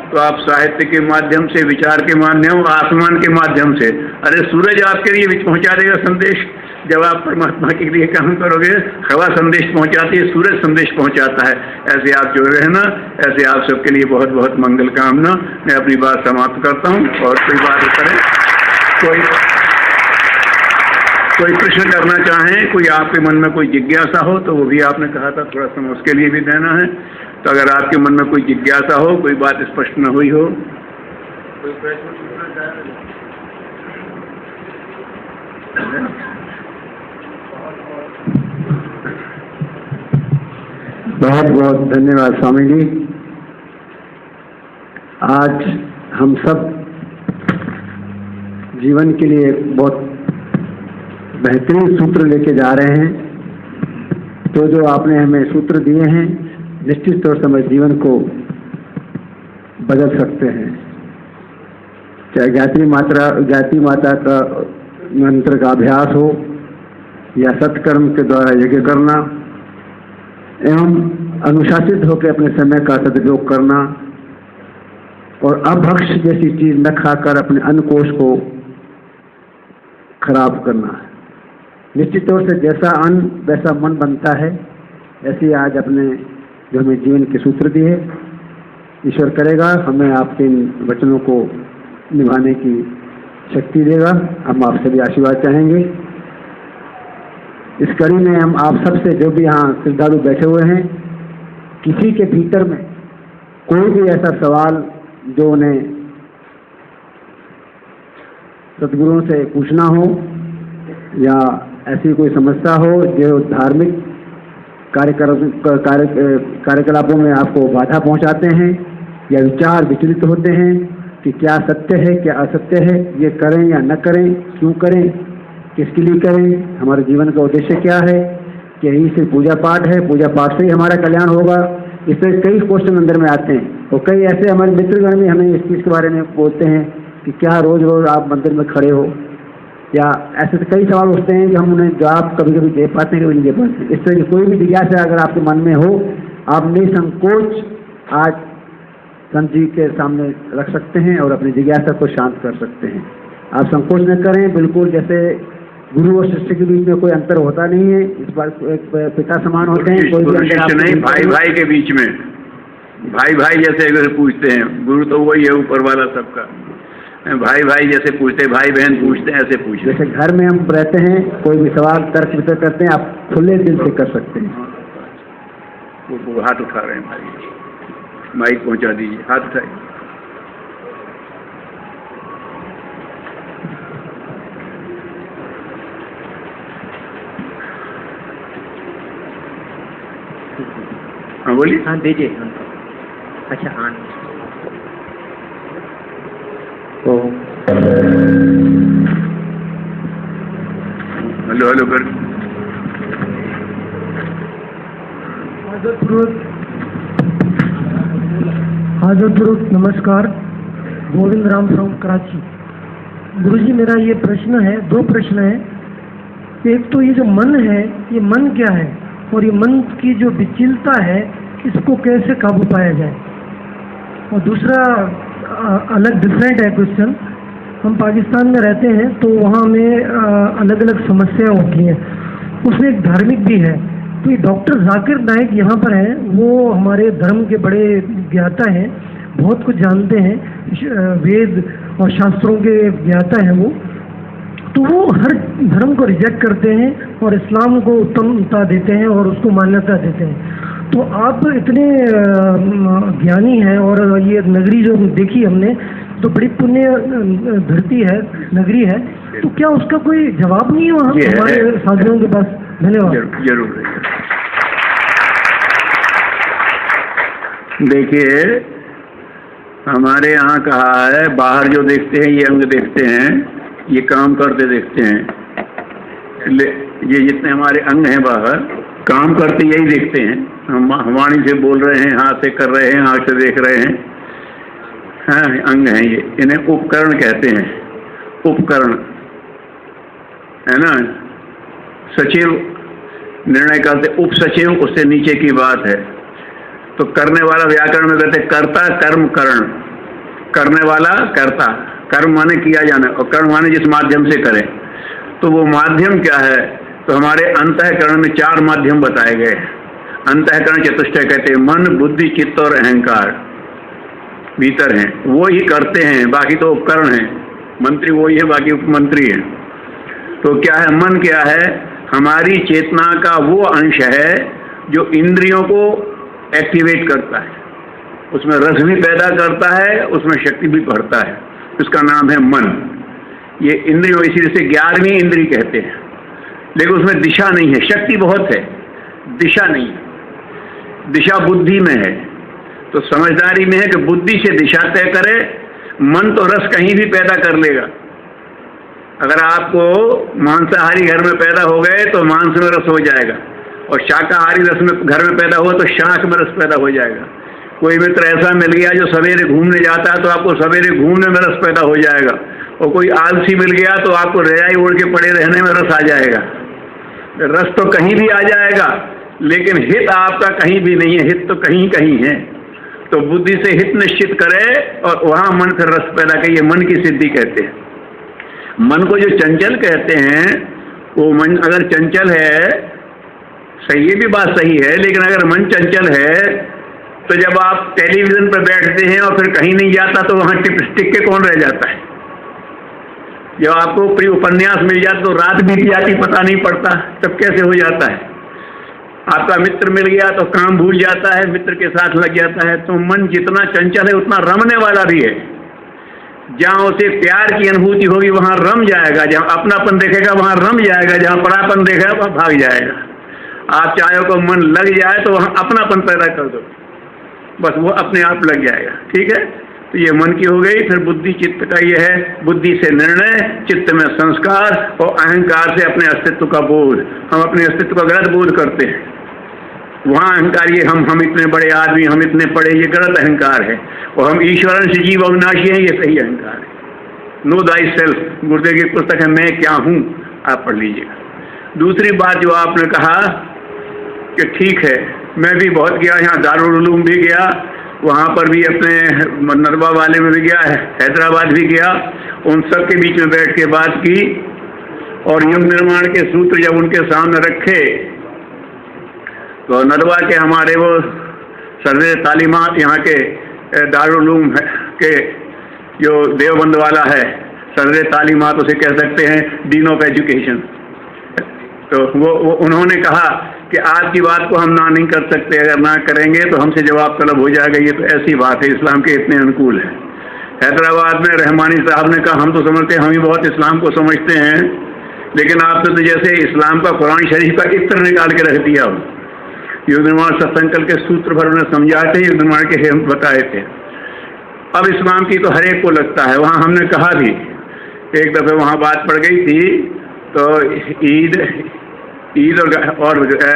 S1: तो आप साहित्य के माध्यम से, विचार के माध्यम, आसमान के माध्यम से, अरे सूरज आपके लिए पहुँचा देगा संदेश। जब आप परमात्मा के लिए काम करोगे, हवा संदेश पहुँचाती है, सूरज संदेश पहुँचाता है। ऐसे आप जुड़े रहना। ऐसे आप सबके लिए बहुत बहुत मंगल कामना। मैं अपनी बात समाप्त करता हूँ। और कोई बात करें, कोई प्रश्न करना चाहें, कोई आपके मन में कोई जिज्ञासा हो तो वो भी आपने कहा था थोड़ा समय उसके लिए भी देना है। तो अगर आपके मन में कोई जिज्ञासा हो, कोई बात स्पष्ट न हुई हो, कोई प्रश्न पूछना चाहे।
S2: बहुत बहुत धन्यवाद स्वामी जी। आज हम सब जीवन के लिए बहुत बेहतरीन सूत्र लेके जा रहे हैं। तो जो आपने हमें सूत्र दिए हैं, निश्चित तौर से हमारे जीवन को बदल सकते हैं। चाहे गायत्री माता का मंत्र का अभ्यास हो या सत्कर्म के द्वारा यज्ञ करना एवं अनुशासित होकर अपने समय का सदुपयोग करना और अभक्ष जैसी चीज न खाकर अपने अन्न कोश को खराब करना है। निश्चित तौर से जैसा अन्न वैसा मन बनता है। ऐसे आज अपने जो हमें जीवन के सूत्र दिए, ईश्वर करेगा हमें आपके इन वचनों को निभाने की शक्ति देगा। हम आपसे भी आशीर्वाद चाहेंगे। इस कड़ी में हम आप सबसे, जो भी यहाँ श्रद्धालु बैठे हुए हैं, किसी के भीतर में कोई भी ऐसा सवाल जो उन्हें सदगुरुओं से पूछना हो या ऐसी कोई समस्या हो जो धार्मिक कार्यकलापों में आपको बाधा पहुंचाते हैं या विचार विचलित होते हैं कि क्या सत्य है क्या असत्य है, ये करें या न करें, क्यों करें, किसके लिए करें, हमारे जीवन का उद्देश्य क्या है, कि यही सिर्फ पूजा पाठ है, पूजा पाठ से ही हमारा कल्याण होगा। इस तरह कई क्वेश्चन अंदर में आते हैं और कई ऐसे हमारे मित्रगण भी हमें इस चीज़ के बारे में बोलते हैं कि क्या रोज़ रोज़ आप मंदिर में खड़े हो, या ऐसे तो कई सवाल उठते हैं कि हम उन्हें जवाब कभी कभी दे पाते हैं, कभी नहीं दे पाते। इस तरह की कोई भी जिज्ञासा अगर आपके मन में हो, आप निसंकोच आज संत जी के सामने रख सकते हैं और अपनी जिज्ञासा को शांत कर सकते हैं। आप संकोच न करें, बिल्कुल जैसे गुरु और शिष्य के बीच में कोई अंतर होता नहीं है, इस बार एक पिता समान होते हैं, कोई भी
S1: नहीं, भाई भाई के बीच में भाई भाई जैसे अगर पूछते हैं, गुरु तो वही है ऊपर वाला सबका, भाई भाई जैसे पूछते हैं, भाई बहन पूछते हैं, ऐसे पूछते।
S2: जैसे घर में हम रहते हैं, कोई भी सवाल तर्क वितर्क करते हैं, आप खुले दिल से कर सकते हैं।
S1: वो हाथ उठा रहे हैं भाई, माइक पहुंचा दीजिए, हाथ उठाइए। हाँ बोलिए।
S3: हाँ दीजिए। अच्छा हाँ
S2: तो
S1: हेलो हेलो कर।
S4: हाजरपुरुष नमस्कार, गोविंद राम फ्रॉम कराची। गुरुजी मेरा ये प्रश्न है, दो प्रश्न है। एक तो ये जो मन है, ये मन क्या है, और ये मन की जो विचलता है इसको कैसे काबू पाया जाए। और दूसरा अलग डिफरेंट है क्वेश्चन। हम पाकिस्तान में रहते हैं तो वहाँ में अलग अलग समस्याएं होती हैं, उसमें एक धार्मिक भी है। तो ये डॉक्टर जाकिर नाइक यहाँ पर हैं, वो हमारे धर्म के बड़े ज्ञाता हैं, बहुत कुछ जानते हैं, वेद और शास्त्रों के ज्ञाता हैं वो। तो वो हर धर्म को रिजेक्ट करते हैं और इस्लाम को उत्तमता देते हैं और उसको मान्यता देते हैं। तो आप इतने ज्ञानी हैं और ये नगरी जो देखी हमने तो बड़ी पुण्य धरती है, नगरी है, तो क्या उसका कोई जवाब नहीं है वहाँ हमारे साथियों के पास? धन्यवाद।
S1: जरूर। देखिए, हमारे यहाँ कहा है, बाहर जो देखते हैं ये अंग देखते हैं, ये काम करते देखते हैं। ये जितने हमारे अंग हैं बाहर काम करते यही देखते हैं। हम वाणी से बोल रहे हैं, हाथ से कर रहे हैं, आँख से देख रहे हैं, हाँ अंग हैं ये। इन्हें उपकरण कहते हैं, उपकरण है ना। सचिव निर्णय करते, उप सचिव उससे नीचे की बात है। तो करने वाला व्याकरण में कहते कर्ता, कर्म, करण। करने वाला कर्ता, कर्म माने किया जाना, और कर्ण माने जिस माध्यम से करें। तो वो माध्यम क्या है? तो हमारे अंतःकरण में 4 माध्यम बताए गए। अंतःकरण चतुष्टय कहते हैं, मन, बुद्धि, चित्त और अहंकार भीतर हैं, वो ही करते हैं, बाकी तो उपकरण हैं। मंत्री वही है, बाकी उपमंत्री हैं। तो क्या है मन? क्या है? हमारी चेतना का वो अंश है जो इंद्रियों को एक्टिवेट करता है, उसमें रस भी पैदा करता है, उसमें शक्ति भी बढ़ता है। उसका नाम है मन। ये इंद्रियों, इसीलिए से 11वीं इंद्री कहते हैं। लेकिन उसमें दिशा नहीं है, शक्ति बहुत है, दिशा नहीं है। दिशा बुद्धि में है। तो समझदारी में है कि बुद्धि से दिशा तय करे। मन तो रस कहीं भी पैदा कर लेगा। अगर आपको मांसाहारी घर में पैदा हो गए तो मांस में रस हो जाएगा, और शाकाहारी रस में घर में पैदा हुआ तो शाक में रस पैदा हो जाएगा। कोई मित्र ऐसा मिल गया जो सवेरे घूमने जाता है तो आपको सवेरे घूमने में रस पैदा हो जाएगा, और कोई आलसी मिल गया तो आपको रजाई ओढ़ के पड़े रहने में रस आ जाएगा। रस तो कहीं भी आ जाएगा, लेकिन हित आपका कहीं भी नहीं है, हित तो कहीं कहीं है। तो बुद्धि से हित निश्चित करे और वहाँ मन फिर रस पैदा करे, ये मन की सिद्धि कहते हैं। मन को जो चंचल कहते हैं, वो मन अगर चंचल है, सही ये भी बात सही है, लेकिन अगर मन चंचल है तो जब आप टेलीविजन पर बैठते हैं और फिर कहीं नहीं जाता तो वहाँ टिक के कौन रह जाता है? जब आपको प्रिय उपन्यास मिल जाता तो रात बीत जाती पता नहीं पड़ता, तब कैसे हो जाता है? आपका मित्र मिल गया तो काम भूल जाता है, मित्र के साथ लग जाता है। तो मन जितना चंचल है उतना रमने वाला भी है। जहाँ उसे प्यार की अनुभूति होगी वहाँ रम जाएगा, जहाँ अपनापन देखेगा वहाँ रम जाएगा, जहाँ परापन देखेगा वहाँ भाग जाएगा। आप चाहे को मन लग जाए तो वहाँ अपनापन पैदा कर दो, बस वो अपने आप लग जाएगा। ठीक है, तो ये मन की हो गई। फिर बुद्धि चित्त का ये है, बुद्धि से निर्णय, चित्त में संस्कार और अहंकार से अपने अस्तित्व का बोध। हम अपने अस्तित्व का गलत बोध करते हैं, वहाँ अहंकार ये हम इतने बड़े आदमी, हम इतने पढ़े, ये गलत अहंकार है। और हम ईश्वरन से जीव अविनाशी हैं, ये सही अहंकार है। नो दाई सेल्फ गुरुदेव की पुस्तक है मैं क्या हूँ, आप पढ़ लीजिएगा। दूसरी बात जो आपने कहा कि ठीक है, मैं भी बहुत गया, यहाँ दारुल उलूम भी गया, वहाँ पर भी अपने नरवा वाले में भी गया, हैदराबाद भी गया, उन सब के बीच में बैठ के बात की और युग निर्माण के सूत्र जब उनके सामने रखे तो नरवा के हमारे वो सरदे तालीमात यहाँ के दारुल उलूम के जो देवबंद वाला है, सरदे तालीमात उसे कह सकते हैं, डीन ऑफ एजुकेशन, तो वो उन्होंने कहा कि आपकी बात को हम ना नहीं कर सकते, अगर ना करेंगे तो हमसे जवाब तलब हो जाएगा। ये तो ऐसी बात है, इस्लाम के इतने अनुकूल है। हैदराबाद में रहमानी साहब ने कहा हम तो समझते हैं, हम ही बहुत इस्लाम को समझते हैं, लेकिन आपने तो जैसे इस्लाम का कुरान शरीफ का इत्र निकाल के रख दिया। युग निर्माण सत्संकल्प के सूत्र भर उन्हें समझाए थे, युग निर्माण के हम बताए थे। अब इस्लाम की तो हर एक को लगता है, वहाँ हमने कहा भी, एक दफ़े वहाँ बात पड़ गई थी तो ईद और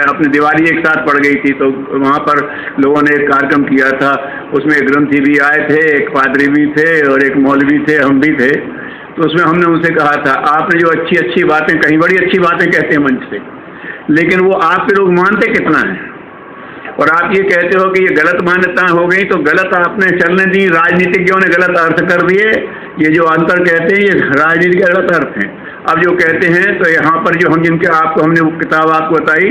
S1: अपनी दिवाली एक साथ पड़ गई थी, तो वहाँ पर लोगों ने एक कार्यक्रम किया था, उसमें एक ग्रंथी भी आए थे, एक पादरी भी थे और एक मौलवी थे, हम भी थे। तो उसमें हमने उनसे कहा था आपने जो अच्छी अच्छी बातें कहीं, बड़ी अच्छी बातें कहते हैं मंच से, लेकिन वो आपके लोग मानते कितना है? और आप ये कहते हो कि ये गलत मान्यताएं हो गई, तो गलत आपने चलने दी, राजनीतिज्ञों ने गलत अर्थ कर दिए। ये जो अंतर कहते हैं ये राजनीति के गलत अर्थ हैं। अब जो कहते हैं तो यहाँ पर जो हम जिनके आपको हमने वो किताब आपको बताई,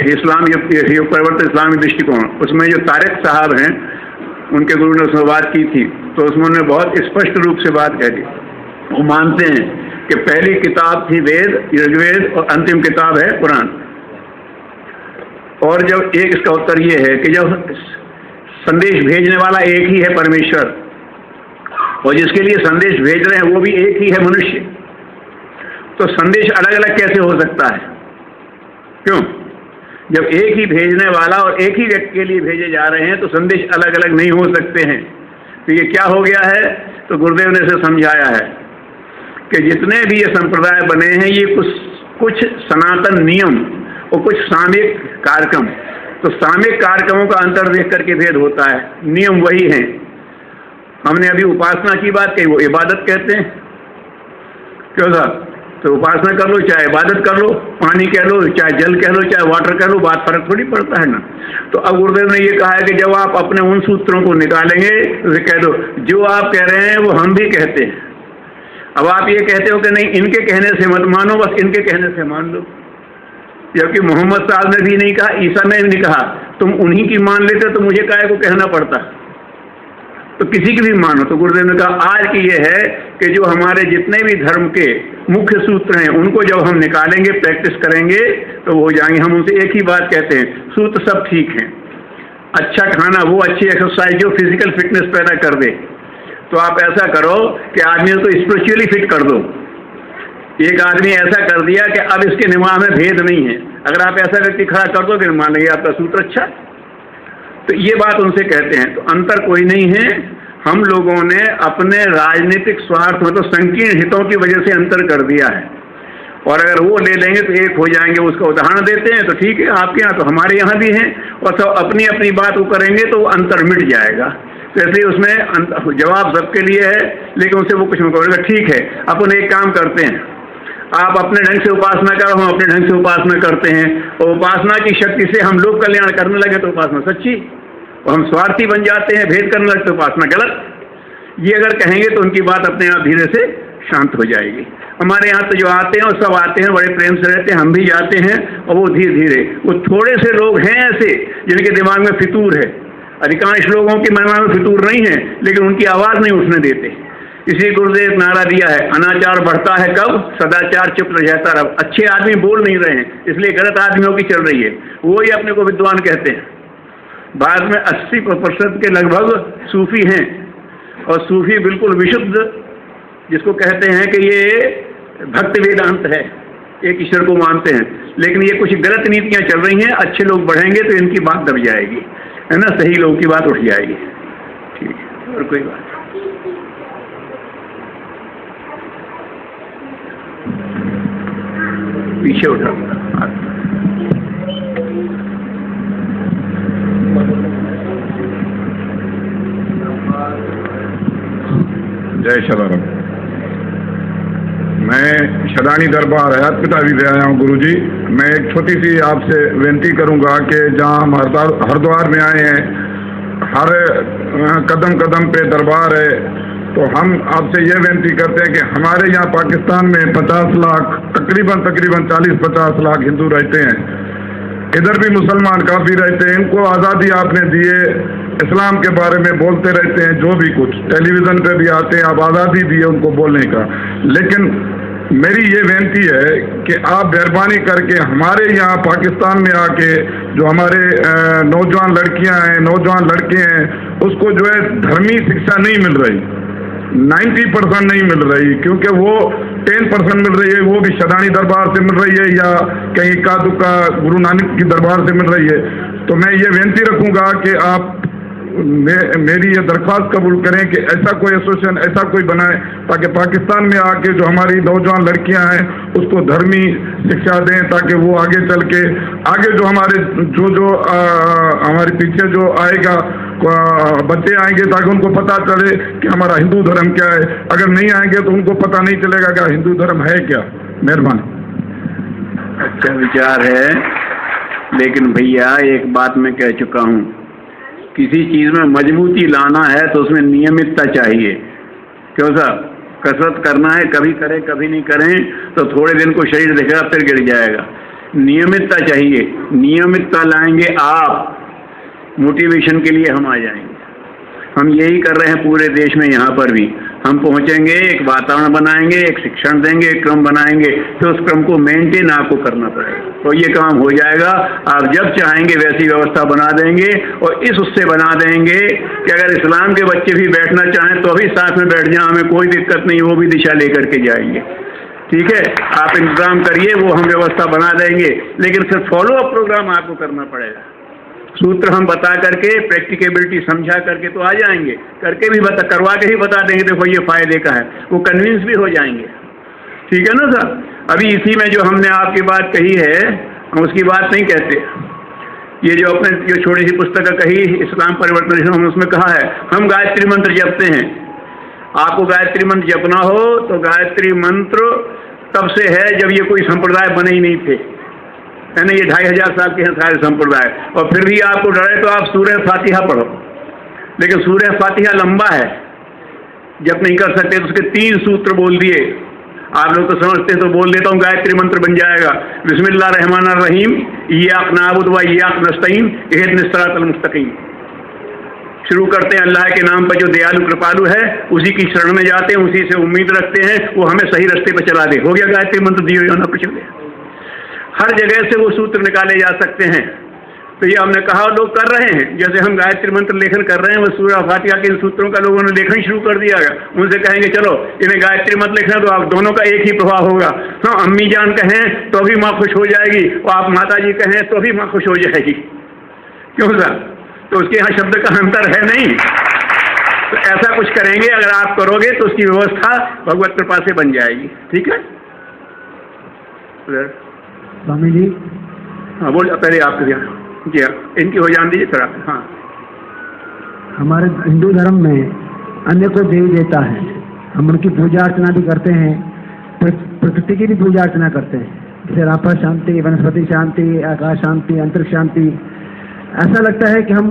S1: इस्लाम युग परिवर्तन इस्लामी दृष्टिकोण, उसमें जो तारिक साहब हैं उनके गुरु ने उसमें बात की थी, तो उसमें उन्होंने बहुत स्पष्ट रूप से बात कह दी। वो मानते हैं कि पहली किताब थी वेद, ऋग्वेद, और अंतिम किताब है कुरान। और जब एक इसका उत्तर ये है कि जब संदेश भेजने वाला एक ही है परमेश्वर, और जिसके लिए संदेश भेज रहे हैं वो भी एक ही है मनुष्य, तो संदेश अलग अलग कैसे हो सकता है? क्यों? जब एक ही भेजने वाला और एक ही व्यक्ति के लिए भेजे जा रहे हैं तो संदेश अलग अलग नहीं हो सकते हैं। तो ये क्या हो गया है? तो गुरुदेव ने इसे समझाया है कि जितने भी ये संप्रदाय बने हैं ये कुछ सनातन नियम और कुछ सामयिक कार्यक्रम, तो सामयिक कार्यक्रमों का अंतर देख करके भेद होता है, नियम वही हैं। हमने अभी उपासना की बात कही, वो इबादत कहते हैं, क्यों साहब? तो उपासना कर लो, चाहे इबादत कर लो, पानी कह लो, चाहे जल कह लो, चाहे वाटर कह लो, बात फर्क थोड़ी पड़ता है ना। तो अब गुरुदेव ने ये कहा है कि जब आप अपने उन सूत्रों को निकालेंगे तो कह दो जो आप कह रहे हैं वो हम भी कहते हैं। अब आप ये कहते हो कि नहीं इनके कहने से मत मानो, बस इनके कहने से मान लो, जबकि मोहम्मद साहब ने भी नहीं कहा, ईसा ने भी नहीं कहा, तुम उन्हीं की मान लेते तो मुझे काहे को कहना पड़ता, तो किसी की भी मानो। तो गुरुदेव ने कहा आज की ये है कि जो हमारे जितने भी धर्म के मुख्य सूत्र हैं उनको जब हम निकालेंगे, प्रैक्टिस करेंगे तो वो हो जाएंगे। हम उनसे एक ही बात कहते हैं, सूत्र सब ठीक हैं, अच्छा खाना, वो अच्छी एक्सरसाइज जो फिजिकल फिटनेस पैदा कर दे, तो आप ऐसा करो कि आदमी को स्पिरिचुअली फिट कर दो। एक आदमी ऐसा कर दिया कि अब इसके दिमाग में भेद नहीं है, अगर आप ऐसा व्यक्ति खड़ा कर दो फिर मान लेंगे आपका सूत्र अच्छा। तो ये बात उनसे कहते हैं, तो अंतर कोई नहीं है। हम लोगों ने अपने राजनीतिक स्वार्थ में तो संकीर्ण हितों की वजह से अंतर कर दिया है, और अगर वो ले लेंगे तो एक हो जाएंगे। उसका उदाहरण देते हैं तो ठीक है, आपके यहाँ तो हमारे यहाँ भी हैं, और सब अपनी अपनी बात वो करेंगे तो वो अंतर मिट जाएगा। तो इसलिए उसमें जवाब सबके लिए है, लेकिन उससे वो कुछ नहीं करेगा। ठीक है, अपन एक काम करते हैं, आप अपने ढंग से उपासना करो, हम अपने ढंग से उपासना करते हैं, और उपासना की शक्ति से हम लोग कल्याण करने लगे तो उपासना सच्ची, और हम स्वार्थी बन जाते हैं, भेद करने लगते तो उपासना गलत। ये अगर कहेंगे तो उनकी बात अपने आप धीरे से शांत हो जाएगी। हमारे यहाँ तो जो आते हैं और सब आते हैं, बड़े प्रेम से रहते हैं, हम भी जाते हैं, और वो धीरे धीरे, वो थोड़े से लोग हैं ऐसे जिनके दिमाग में फितूर है। अधिकांश लोगों के दिमाग में फितूर नहीं है, लेकिन उनकी आवाज़ नहीं उठने देते। इसी गुरुदेव नारा दिया है, अनाचार बढ़ता है कब, सदाचार चुप रह जाता रहा। अच्छे आदमी बोल नहीं रहे हैं, इसलिए गलत आदमियों की चल रही है, वो ही अपने को विद्वान कहते हैं। भारत में 80% के लगभग सूफी हैं, और सूफी बिल्कुल विशुद्ध, जिसको कहते हैं कि ये भक्ति वेदांत है, एक ईश्वर को मानते हैं, लेकिन ये कुछ गलत नीतियां चल रही हैं। अच्छे लोग बढ़ेंगे तो इनकी बात दब जाएगी, है ना, सही लोगों की बात उठ जाएगी। ठीक है, और कोई बात पीछे उठा।
S5: जय शरारम। मैं शदानी दरबार हयात पिता भी आया हूँ गुरुजी। मैं एक छोटी सी आपसे विनती करूँगा कि जहाँ हम हरिद्वार में आए हैं, हर कदम कदम पे दरबार है, तो हम आपसे ये विनती करते हैं कि हमारे यहाँ पाकिस्तान में 50 लाख तकरीबन 40-50 लाख हिंदू रहते हैं, इधर भी मुसलमान काफ़ी रहते हैं। इनको आज़ादी आपने दिए, इस्लाम के बारे में बोलते रहते हैं, जो भी कुछ टेलीविज़न पे भी आते हैं, आप आज़ादी दिए उनको बोलने का। लेकिन मेरी ये विनती है कि आप मेहरबानी करके हमारे यहाँ पाकिस्तान में आके जो हमारे नौजवान लड़कियाँ हैं, नौजवान लड़के हैं, उसको जो है धर्मी शिक्षा नहीं मिल रही, 90% नहीं मिल रही, क्योंकि वो 10% मिल रही है, वो भी शदानी दरबार से मिल रही है या कहीं इक्का दुक्का गुरु नानक की दरबार से मिल रही है। तो मैं ये विनती रखूँगा कि आप मेरी ये दरख्वास्त कबूल करें कि ऐसा कोई एसोसिएशन ऐसा कोई बनाए ताकि पाकिस्तान में आके जो हमारी नौजवान लड़कियां हैं उसको धर्मी शिक्षा दें, ताकि वो आगे चल के आगे जो हमारे जो हमारे पीछे जो आएगा बच्चे आएंगे, ताकि उनको पता चले कि हमारा हिंदू धर्म क्या है। अगर नहीं आएंगे तो उनको पता नहीं चलेगा कि हिंदू धर्म है क्या। मेहरबानी।
S1: अच्छा विचार है, लेकिन भैया एक बात मैं कह चुका हूँ, किसी चीज़ में मजबूती लाना है तो उसमें नियमितता चाहिए। क्यों साहब, कसरत करना है, कभी करें कभी नहीं करें तो थोड़े दिन को शरीर दिखेगा फिर गिर जाएगा। नियमितता चाहिए, नियमितता लाएंगे आप, मोटिवेशन के लिए हम आ जाएंगे। हम यही कर रहे हैं पूरे देश में, यहाँ पर भी हम पहुँचेंगे, एक वातावरण बनाएंगे, एक शिक्षण देंगे, एक क्रम बनाएंगे, तो उस क्रम को मेंटेन आपको करना पड़ेगा, तो ये काम हो जाएगा। आप जब चाहेंगे वैसी व्यवस्था बना देंगे, और इस उससे बना देंगे कि अगर इस्लाम के बच्चे भी बैठना चाहें तो भी साथ में बैठ जाएं, हमें कोई दिक्कत नहीं, वो भी दिशा लेकर के जाएंगे। ठीक है, आप इंतजाम करिए, वो हम व्यवस्था बना देंगे, लेकिन फिर फॉलो अप प्रोग्राम आपको करना पड़ेगा। सूत्र हम बता करके, प्रैक्टिकेबिलिटी समझा करके तो आ जाएंगे, करके भी करवा के ही बता देंगे, देखो ये फायदे का है, वो कन्विंस भी हो जाएंगे। ठीक है ना सर। अभी इसी में जो हमने आपकी बात कही है, हम उसकी बात नहीं कहते, ये जो अपने जो छोटी सी पुस्तक कही इस्लाम परिवर्तन, हमने उसमें कहा है हम गायत्री मंत्र जपते हैं। आपको गायत्री मंत्र जपना हो तो गायत्री मंत्र तब से है जब ये कोई संप्रदाय बने ही नहीं थे, है ना, ये 2500 साल के हैं सारे संप्रदाय, और फिर भी आपको डर है तो आप सूरह फातिहा पढ़ो। लेकिन सूरह फातिहा लंबा है, जब नहीं कर सकते तो उसके 3 सूत्र बोल दिए। आप लोग तो समझते हैं तो बोल देता हूँ, गायत्री मंत्र बन जाएगा। बिस्मिल्लाहिर्रहमानिर्रहीम, इय्याक नअबुदु व इय्याक नस्तईन, इहदिनस सिरातल मुस्तकीम। शुरू करते हैं अल्लाह के नाम पर जो दयालु कृपालु है, उसी की शरण में जाते हैं, उसी से उम्मीद रखते हैं वो हमें सही रास्ते पर चला दे। हो गया गायत्री मंत्र, दियो ना कुछ हो गया। हर जगह से वो सूत्र निकाले जा सकते हैं। तो ये हमने कहा, लोग कर रहे हैं, जैसे हम गायत्री मंत्र लेखन कर रहे हैं, वो सूरह फातिहा के इन सूत्रों का लोगों ने लेखन शुरू कर दिया है। उनसे कहेंगे चलो इन्हें गायत्री मत लिखना, तो आप दोनों का एक ही प्रभाव होगा। हाँ, अम्मी जान कहें तो भी माँ खुश हो जाएगी, और आप माता जी कहें तो भी माँ खुश हो जाएगी। क्यों सर? तो उसके यहाँ शब्द का अंतर है नहीं। तो ऐसा कुछ करेंगे, अगर आप करोगे तो उसकी व्यवस्था भगवत कृपा से बन जाएगी। ठीक है
S2: स्वामी जी।
S1: हाँ बोल, पहले आप जी हाँ, इनकी हो जान दीजिए फिर आप। हाँ,
S2: हमारे हिंदू धर्म में अनेकों देवी देवता है, हम उनकी पूजा अर्चना भी करते हैं, प्रकृति की भी पूजा अर्चना करते हैं, जैसे रापा शांति, वनस्पति शांति, आकाश शांति, अंतरिक्ष शांति। ऐसा लगता है कि हम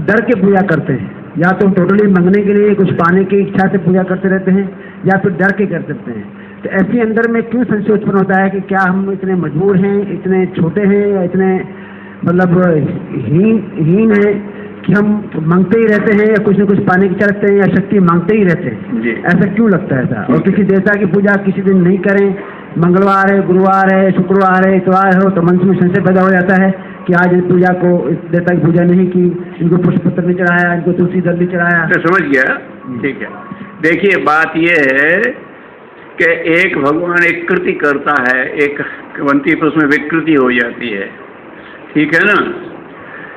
S2: डर के पूजा करते हैं, या तो टोटली मंगने के लिए कुछ पाने की इच्छा से पूजा करते रहते हैं, या फिर डर के कर सकते हैं। तो ऐसे अंदर में क्यों संशय उत्पन्न होता है कि क्या हम इतने मजबूर हैं, इतने छोटे हैं, या इतने मतलब हीन है कि हम मांगते ही रहते हैं, या कुछ न कुछ पाने की इच्छा रखते हैं, या शक्ति मांगते ही रहते हैं? ऐसा क्यों लगता है ऐसा? और किसी देवता की पूजा किसी दिन नहीं करें, मंगलवार है, गुरुवार है, शुक्रवार है, इतवार हो, तो मन में संशय पैदा हो जाता है कि आज इस पूजा को, इस देवता की पूजा नहीं की, इनको पुष्प पत्र नहीं चढ़ाया, इनको तुलसी दल नहीं चढ़ाया।
S1: समझ गया। ठीक है। देखिए बात ये है कि एक भगवान एक कृति करता है, एक बनती है, उसमें विकृति हो जाती है, ठीक है ना।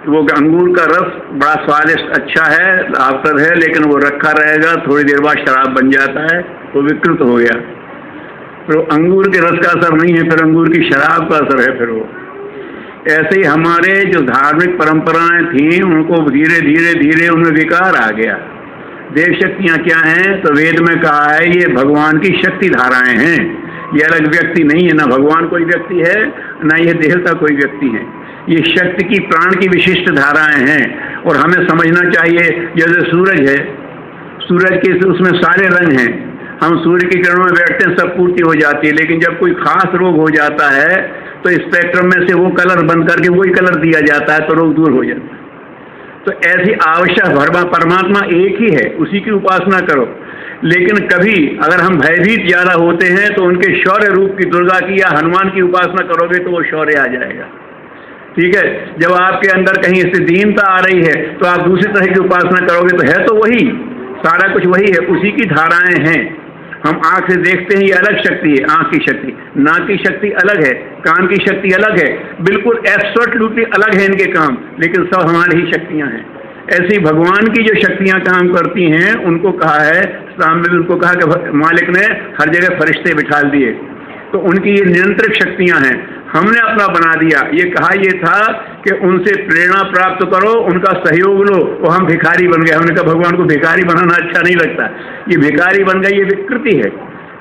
S1: वो अंगूर का रस बड़ा स्वादिष्ट अच्छा है, लाभप्रद है, लेकिन वो रखा रहेगा, थोड़ी देर बाद शराब बन जाता है, वो विकृत हो गया। फिर अंगूर के रस का असर नहीं है, फिर अंगूर की शराब का असर है। फिर वो ऐसे ही हमारे जो धार्मिक परंपराएं थी उनको धीरे धीरे धीरे उनमें विकार आ गया। देव शक्तियाँ क्या हैं, तो वेद में कहा है ये भगवान की शक्ति धाराएं हैं, ये अलग व्यक्ति नहीं है, ना भगवान कोई व्यक्ति है ना ये देवता कोई व्यक्ति है, ये शक्ति की प्राण की विशिष्ट धाराएं हैं। और हमें समझना चाहिए जैसे सूरज है, सूरज के उसमें सारे रंग हैं, हम सूर्य की किरणों में बैठते हैं सब पूर्ति हो जाती है, लेकिन जब कोई खास रोग हो जाता है तो स्पेक्ट्रम में से वो कलर बंद करके वही कलर दिया जाता है तो रोग दूर हो जाता है। तो ऐसी आवश्यक परमात्मा एक ही है, उसी की उपासना करो। लेकिन कभी अगर हम भयभीत ज़्यादा होते हैं तो उनके शौर्य रूप की दुर्गा की या हनुमान की उपासना करोगे तो वो शौर्य आ जाएगा, ठीक है। जब आपके अंदर कहीं से दीनता आ रही है तो आप दूसरी तरह की उपासना करोगे तो है तो वही, सारा कुछ वही है, उसी की धाराएं हैं। हम आंख से देखते हैं ये अलग शक्ति है, आंख की शक्ति, नाक की शक्ति अलग है, कान की शक्ति अलग है, बिल्कुल एब्सोल्युटली अलग है इनके काम, लेकिन सब हमारी ही शक्तियां हैं। ऐसी भगवान की जो शक्तियां काम करती हैं उनको कहा है, सामने उनको कहा कि मालिक ने हर जगह फरिश्ते बिठा दिए, तो उनकी ये नियंत्रक शक्तियां हैं, हमने अपना बना दिया। ये कहा ये था कि उनसे प्रेरणा प्राप्त करो, उनका सहयोग लो, वो हम भिखारी बन गए। हमने कहा भगवान को भिखारी बनाना अच्छा नहीं लगता, ये भिखारी बन गई, ये विकृति है।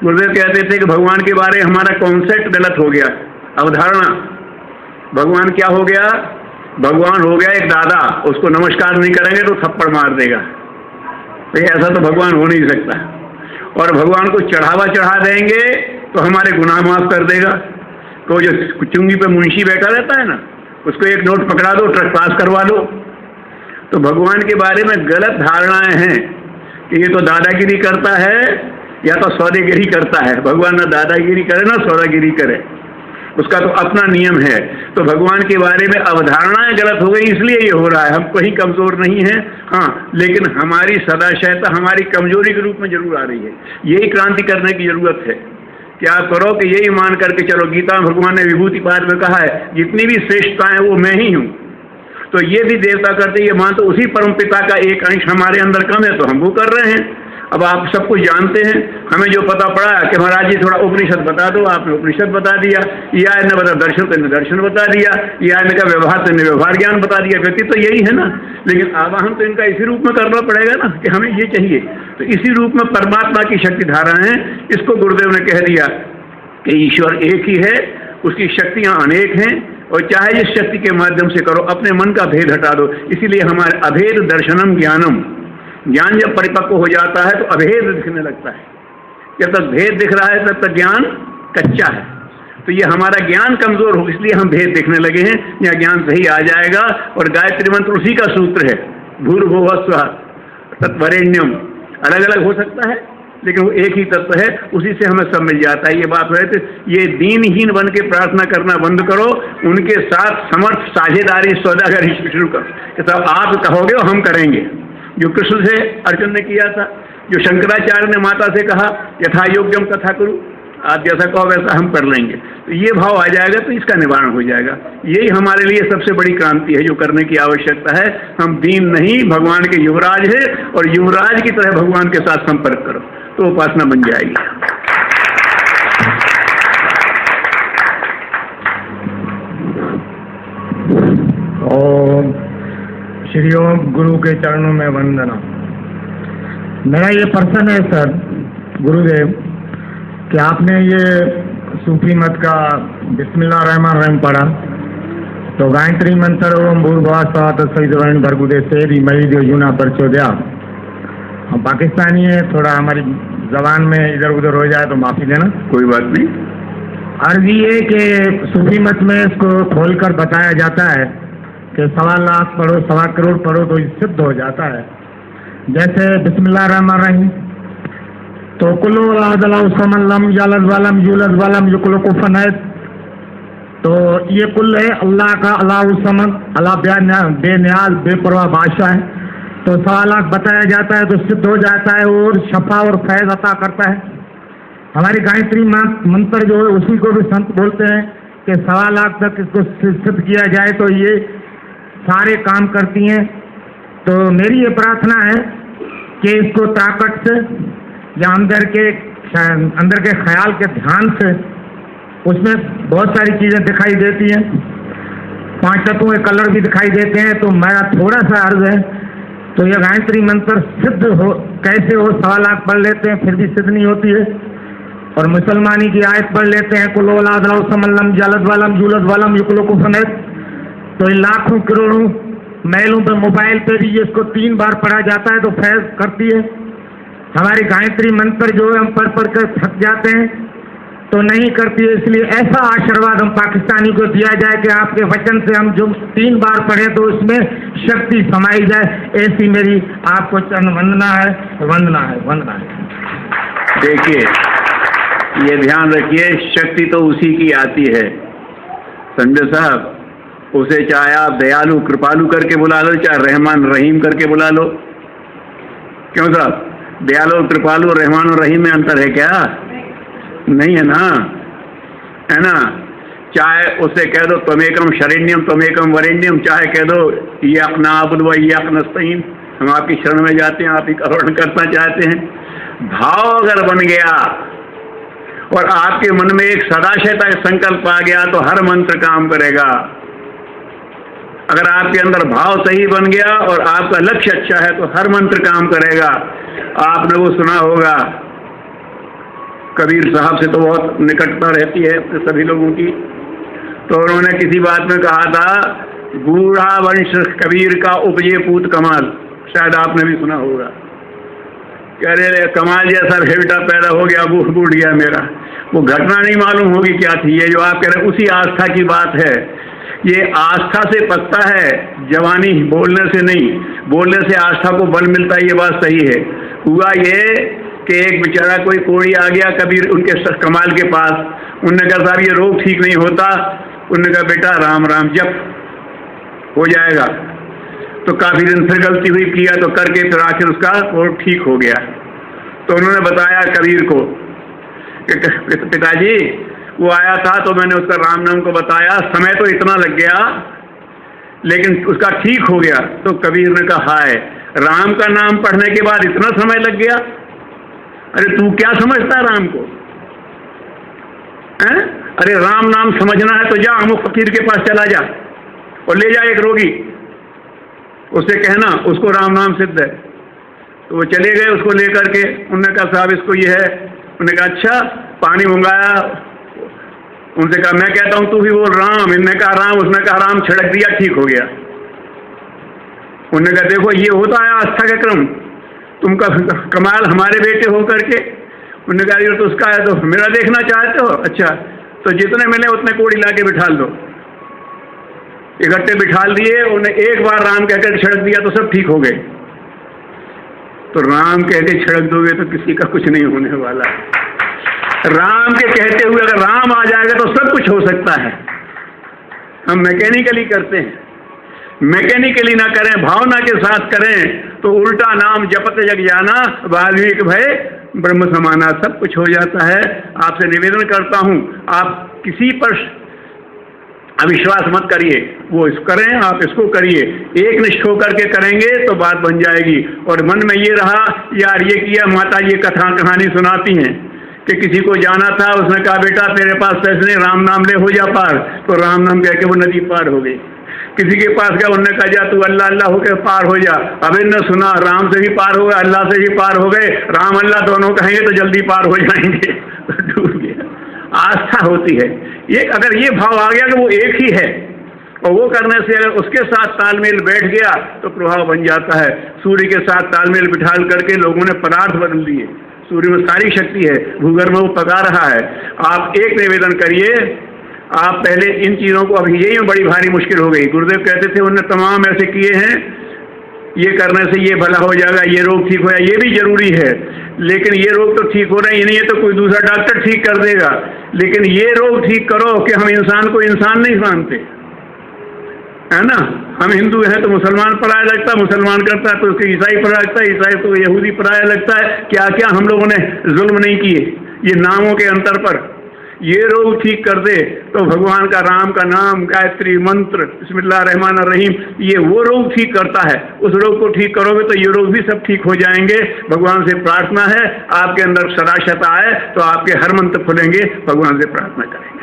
S1: गुरुदेव कहते थे कि भगवान के बारे में हमारा कॉन्सेप्ट गलत हो गया, अवधारणा। भगवान क्या हो गया, भगवान हो गया एक दादा, उसको नमस्कार नहीं करेंगे तो थप्पड़ मार देगा, तो ऐसा तो भगवान हो नहीं सकता। और भगवान को चढ़ावा चढ़ा देंगे तो हमारे गुनाह माफ कर देगा। तो जो चुंगी पे मुंशी बैठा रहता है ना, उसको एक नोट पकड़ा दो, ट्रक पास करवा दो। तो भगवान के बारे में गलत धारणाएं हैं कि ये तो दादागिरी करता है या तो सौदेगिरी करता है। भगवान ना दादागिरी करे ना सौदागिरी करे, उसका तो अपना नियम है। तो भगवान के बारे में अवधारणाएं गलत हो गई, इसलिए ये हो रहा है। हम कहीं कमजोर नहीं हैं, हाँ, लेकिन हमारी सदाशयता हमारी कमजोरी के रूप में जरूर आ रही है। यही क्रांति करने की जरूरत है। क्या करो कि यही मान करके चलो, गीता में भगवान ने विभूति पाद में कहा है जितनी भी श्रेष्ठताएं वो मैं ही हूँ। तो ये भी देवता करते, ये मान तो उसी परमपिता का एक अंश हमारे अंदर कम है तो हम वो कर रहे हैं। अब आप सब कुछ जानते हैं, हमें जो पता पड़ा कि महाराज जी थोड़ा उपनिषद बता दो, आपने उपनिषद बता दिया, या ने बता दर्शन तो दर्शन बता दिया, या ने का व्यवहार तो व्यवहार ज्ञान बता दिया। व्यक्ति तो यही है ना, लेकिन आवाहन तो इनका इसी रूप में करना पड़ेगा ना कि हमें ये चाहिए। तो इसी रूप में परमात्मा की शक्ति धारा है। इसको गुरुदेव ने कह दिया कि ईश्वर एक ही है, उसकी शक्तियाँ अनेक हैं, और चाहे जिस शक्ति के माध्यम से करो अपने मन का भेद हटा दो। इसीलिए हमारे अभेद दर्शनम ज्ञानम, ज्ञान जब परिपक्व हो जाता है तो अभेद दिखने लगता है। जब तक भेद दिख रहा है तब तक ज्ञान कच्चा है। तो ये हमारा ज्ञान कमजोर हो, इसलिए हम भेद देखने लगे हैं। यह ज्ञान सही आ जाएगा। और गायत्री मंत्र उसी का सूत्र है, भूर्भुवः स्वः तत्वरेण्यम। अलग अलग हो सकता है लेकिन वो एक ही तत्व है, उसी से हमें सब मिल जाता है। ये बात है तो ये दीनहीन बन के प्रार्थना करना बंद करो, उनके साथ समर्थ साझेदारी सौदागरी शुरू करो कि साहब आप कहोगे और हम करेंगे। जो कृष्ण से अर्जुन ने किया था, जो शंकराचार्य ने माता से कहा यथा योग्यम कथा करूँ, आप जैसा कहो वैसा हम कर लेंगे। तो ये भाव आ जाएगा तो इसका निवारण हो जाएगा। यही हमारे लिए सबसे बड़ी क्रांति है जो करने की आवश्यकता है। हम दीन नहीं, भगवान के युवराज है, और युवराज की तरह भगवान के साथ संपर्क करो तो उपासना बन जाएगी।
S6: ओम श्री ओम। गुरु के चरणों में वंदना। मेरा ये प्रश्न है सर गुरुदेव कि आपने ये सूफी मत का बिस्मिल्लाहिर्रहमानिर्रहीम पढ़ा, तो गायत्री मंत्र ओम भूर्भुवः स्वः तत्सवितुर्वरेण्यं भर्गो देवस्य धीमहि धियो यो नः प्रचोदयात्। हम पाकिस्तानी है, थोड़ा हमारी जबान में इधर उधर हो जाए तो माफी देना।
S1: कोई बात नहीं।
S6: अर्ज ये कि सूफी मत में इसको खोलकर बताया जाता है कि 1.25 लाख पढ़ो, 1.25 करोड़ पढ़ो तो सिद्ध हो जाता है। जैसे बिस्मिल्लाहिर्रहमानिर्रहीम तो कुल्लु अल्लाहु समद लम यलिद वलम यूलद वलम यकुल कुफुवन अहद। तो ये कुल है अल्लाह का, अल्लाहु समद, अल्लाह बेनियाज बेपरवाह बादशाह है। तो 1.25 लाख बताया जाता है तो सिद्ध हो जाता है और शफा और फैज अता करता है। हमारी गायत्री मंत्र जो है उसी को भी संत बोलते हैं कि 1.25 लाख तक इसको सिद्ध किया जाए तो ये सारे काम करती हैं। तो मेरी ये प्रार्थना है कि इसको ताकत से या अंदर के ख्याल के ध्यान से, उसमें बहुत सारी चीज़ें दिखाई देती हैं, 5 तत्वों के कलर भी दिखाई देते हैं। तो मेरा थोड़ा सा अर्ज है, तो यह गायत्री मंत्र सिद्ध हो कैसे हो? 1.25 लाख पढ़ लेते हैं फिर भी सिद्ध नहीं होती है। और मुसलमानी की आयत पढ़ लेते हैं, कुलोलादलाउ समल्लम जलद वालम जुलद वालम युकलो समेत। तो इन लाखों करोड़ों मैलों पे मोबाइल पे भी इसको 3 बार पढ़ा जाता है तो फैज करती है। हमारी गायत्री मंत्र जो है हम पढ़ कर थक जाते हैं तो नहीं करती है। इसलिए ऐसा आशीर्वाद हम पाकिस्तानी को दिया जाए कि आपके वचन से हम जो 3 बार पढ़ें तो उसमें शक्ति समाई जाए। ऐसी मेरी आपको चरण वंदना है, वंदना है, वंदना है।
S1: देखिए, ये ध्यान रखिए, शक्ति तो उसी की आती है। संजय साहब, उसे चाहे आप दयालु कृपालु करके बुला लो, चाहे रहमान रहीम करके बुला लो। क्यों साहब? दयालु कृपालु रहमान और रहीम में अंतर है क्या? नहीं है ना, है ना? चाहे उसे कह दो त्वमेकम शरण्यम त्वमेकम वरेण्यम, चाहे कह दो इय्याक नअबुदु व इय्याक नस्तईन, हम आपकी शरण में जाते हैं, आप ही का वर्ण करना चाहते हैं। भाव अगर बन गया और आपके मन में एक सदाशय का संकल्प आ गया तो हर मंत्र काम करेगा। अगर आपके अंदर भाव सही बन गया और आपका लक्ष्य अच्छा है तो हर मंत्र काम करेगा। आपने वो सुना होगा, कबीर साहब से तो बहुत निकटता रहती है सभी लोगों की, तो उन्होंने किसी बात में कहा था, बूढ़ा वंश कबीर का उपजे पूत कमाल। शायद आपने भी सुना होगा। कह रहे कमाल जैसा बेटा पैदा हो गया, बूढ़ गया मेरा। वो घटना नहीं मालूम होगी क्या थी। ये जो आप कह रहे उसी आस्था की बात है। ये आस्था से पकता है, जवानी बोलने से नहीं। बोलने से आस्था को बल मिलता है, ये बात सही है। हुआ ये कि एक बेचारा कोई कोड़ी आ गया कबीर उनके कमाल के पास। उन्होंने कहा साहब ये रोग ठीक नहीं होता। उन्होंने कहा बेटा राम राम जप हो जाएगा। तो काफी दिन फिर गलती हुई, किया तो करके फिर आखिर उसका रोग ठीक हो गया। तो उन्होंने बताया कबीर को कि पिताजी वो आया था तो मैंने उसका राम नाम को बताया, समय तो इतना लग गया लेकिन उसका ठीक हो गया। तो कबीर ने कहा हाय, राम का नाम पढ़ने के बाद इतना समय लग गया? अरे तू क्या समझता है राम को? हैं? अरे राम नाम समझना है तो जा अमुक फकीर के पास चला जा और ले जा एक रोगी, उससे कहना उसको राम नाम सिद्ध है। तो वो चले गए उसको लेकर के। उन्होंने कहा साहब इसको ये है। उन्होंने कहा अच्छा, पानी मंगाया। उनसे कहा मैं कहता हूं तू भी बोल राम। इनने कहा राम, उसने कहा राम, छिड़क दिया, ठीक हो गया। उन्होंने कहा देखो ये होता है आस्था का क्रम, तुम का कमाल हमारे बेटे हो करके। उन्होंने कहा ये तो उसका है, तो मेरा देखना चाहते हो? अच्छा, तो जितने मिले उतने कोड़ी ला के बिठा लो। इकट्ठे बिठाल दिए, उन्हें एक बार राम कहकर छिड़क दिया तो सब ठीक हो गए। तो राम कह के छिड़क दोगे तो किसी का कुछ नहीं होने वाला। राम के कहते हुए अगर राम आ जाएगा तो सब कुछ हो सकता है। हम मैकेनिकली करते हैं, मैकेनिकली ना करें, भावना के साथ करें तो उल्टा नाम जपत जग जाना, वाल्मीकि भय ब्रह्म समाना, सब कुछ हो जाता है। आपसे निवेदन करता हूं, आप किसी पर अविश्वास मत करिए, वो इसको करें, आप इसको करिए। एक निष्ठ होकर के करेंगे तो बात बन जाएगी। और मन में ये रहा यार ये किया, माता ये कहानी सुनाती हैं कि किसी को जाना था, उसने कहा बेटा तेरे पास पैसे नहीं, राम नाम ले हो जा पार। तो राम नाम कह के वो नदी पार हो गई। किसी के पास गया, उन्होंने कहा जा तू अल्लाह अल्लाह होकर पार हो जा। अब इन्होंने सुना राम से भी पार हो गए, अल्लाह से भी पार हो गए। राम अल्लाह दोनों कहेंगे तो जल्दी पार हो जाएंगे। डूब गया। आस्था होती है ये, अगर ये भाव आ गया कि वो एक ही है और वो करने से अगर उसके साथ तालमेल बैठ गया तो प्रभाव बन जाता है। सूर्य के साथ तालमेल बिठाल करके लोगों ने पदार्थ बदल दिए। सूर्य में सारी शक्ति है, भूगर्भ में वो पका रहा है। आप एक निवेदन करिए, आप पहले इन चीज़ों को, अभी यही में बड़ी भारी मुश्किल हो गई। गुरुदेव कहते थे उन्होंने तमाम ऐसे किए हैं, ये करने से ये भला हो जाएगा, ये रोग ठीक हो जाएगा, ये भी जरूरी है। लेकिन ये रोग तो ठीक हो रहे हैं, नहीं है तो कोई दूसरा डॉक्टर ठीक कर देगा। लेकिन ये रोग ठीक करो कि हम इंसान को इंसान नहीं मानते है ना। हम हिंदू हैं तो मुसलमान पराया लगता है, मुसलमान करता है तो उसके ईसाई पराया लगता है, ईसाई तो यहूदी पराया लगता है। क्या क्या हम लोगों ने जुल्म नहीं किए ये नामों के अंतर पर। ये रोग ठीक कर दे तो भगवान का राम का नाम, गायत्री मंत्र, बिस्मिल्लाहिर्रहमानिर्रहीम, ये वो रोग ठीक करता है। उस रोग को ठीक करोगे तो ये रोग भी सब ठीक हो जाएंगे। भगवान से प्रार्थना है आपके अंदर सदाशता आए तो आपके हर मंत्र खुलेंगे। भगवान से प्रार्थना करेंगे।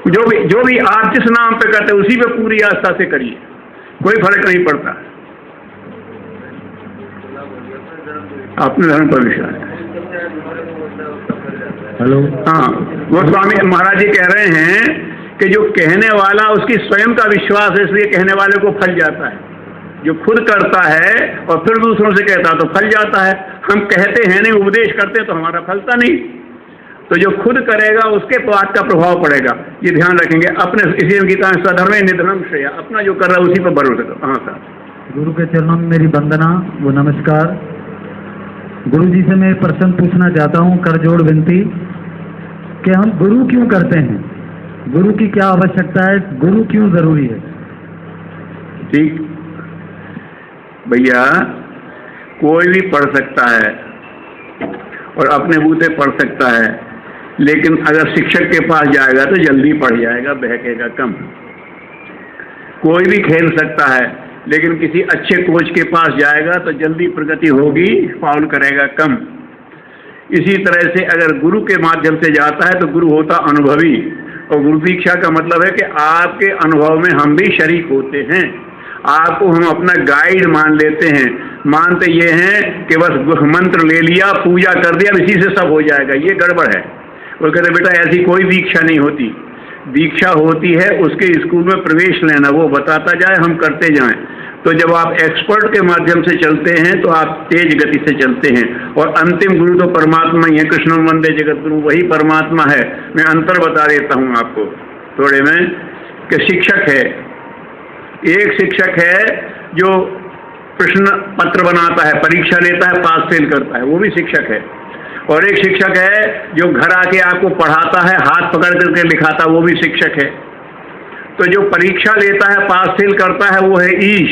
S1: जो भी आप जिस नाम पे करते उसी पे पूरी आस्था से करिए, कोई फर्क नहीं पड़ता। अपने धर्म पर विश्वास।
S6: हेलो।
S1: हाँ, वो स्वामी महाराज जी कह रहे हैं कि जो कहने वाला उसकी स्वयं का विश्वास है, इसलिए कहने वाले को फल जाता है। जो खुद करता है और फिर दूसरों से कहता है तो फल जाता है। हम कहते हैं नहीं, उपदेश करते तो हमारा फलता नहीं। तो जो खुद करेगा उसके बात का प्रभाव पड़ेगा, ये ध्यान रखेंगे। अपने इसी गीता में स्वधर्मे निधनम श्रेया, अपना जो कर रहा है उसी पर भरोसा करो। हाँ साहब।
S6: गुरु के चरणों में मेरी वंदना व नमस्कार। गुरु जी से मैं प्रश्न पूछना चाहता हूँ, कर जोड़ विनती कि हम गुरु क्यों करते हैं, गुरु की क्या आवश्यकता है, गुरु क्यों जरूरी है?
S1: ठीक भैया, कोई भी पढ़ सकता है और अपने बूते पढ़ सकता है, लेकिन अगर शिक्षक के पास जाएगा तो जल्दी पढ़ जाएगा, बहकेगा कम। कोई भी खेल सकता है, लेकिन किसी अच्छे कोच के पास जाएगा तो जल्दी प्रगति होगी, फाउल करेगा कम। इसी तरह से अगर गुरु के माध्यम से जाता है तो गुरु होता अनुभवी, और गुरु दीक्षा का मतलब है कि आपके अनुभव में हम भी शरीक होते हैं। आपको हम अपना गाइड मान लेते हैं। मानते ये हैं कि बस मंत्र ले लिया, पूजा कर दिया, इसी से सब हो जाएगा। ये गड़बड़ है। वो कहते बेटा ऐसी कोई दीक्षा नहीं होती। दीक्षा होती है उसके स्कूल में प्रवेश लेना, वो बताता जाए, हम करते जाएं। तो जब आप एक्सपर्ट के माध्यम से चलते हैं तो आप तेज गति से चलते हैं, और अंतिम गुरु तो परमात्मा ही है। कृष्ण वंदे जगत गुरु, वही परमात्मा है। मैं अंतर बता देता हूँ आपको थोड़े में कि शिक्षक है, एक शिक्षक है जो प्रश्न पत्र बनाता है, परीक्षा लेता है, पास फेल करता है, वो भी शिक्षक है। और एक शिक्षक है जो घर आके आपको पढ़ाता है, हाथ पकड़ करके लिखाता है, वो भी शिक्षक है। तो जो परीक्षा लेता है, पास फेल करता है, वो है ईश,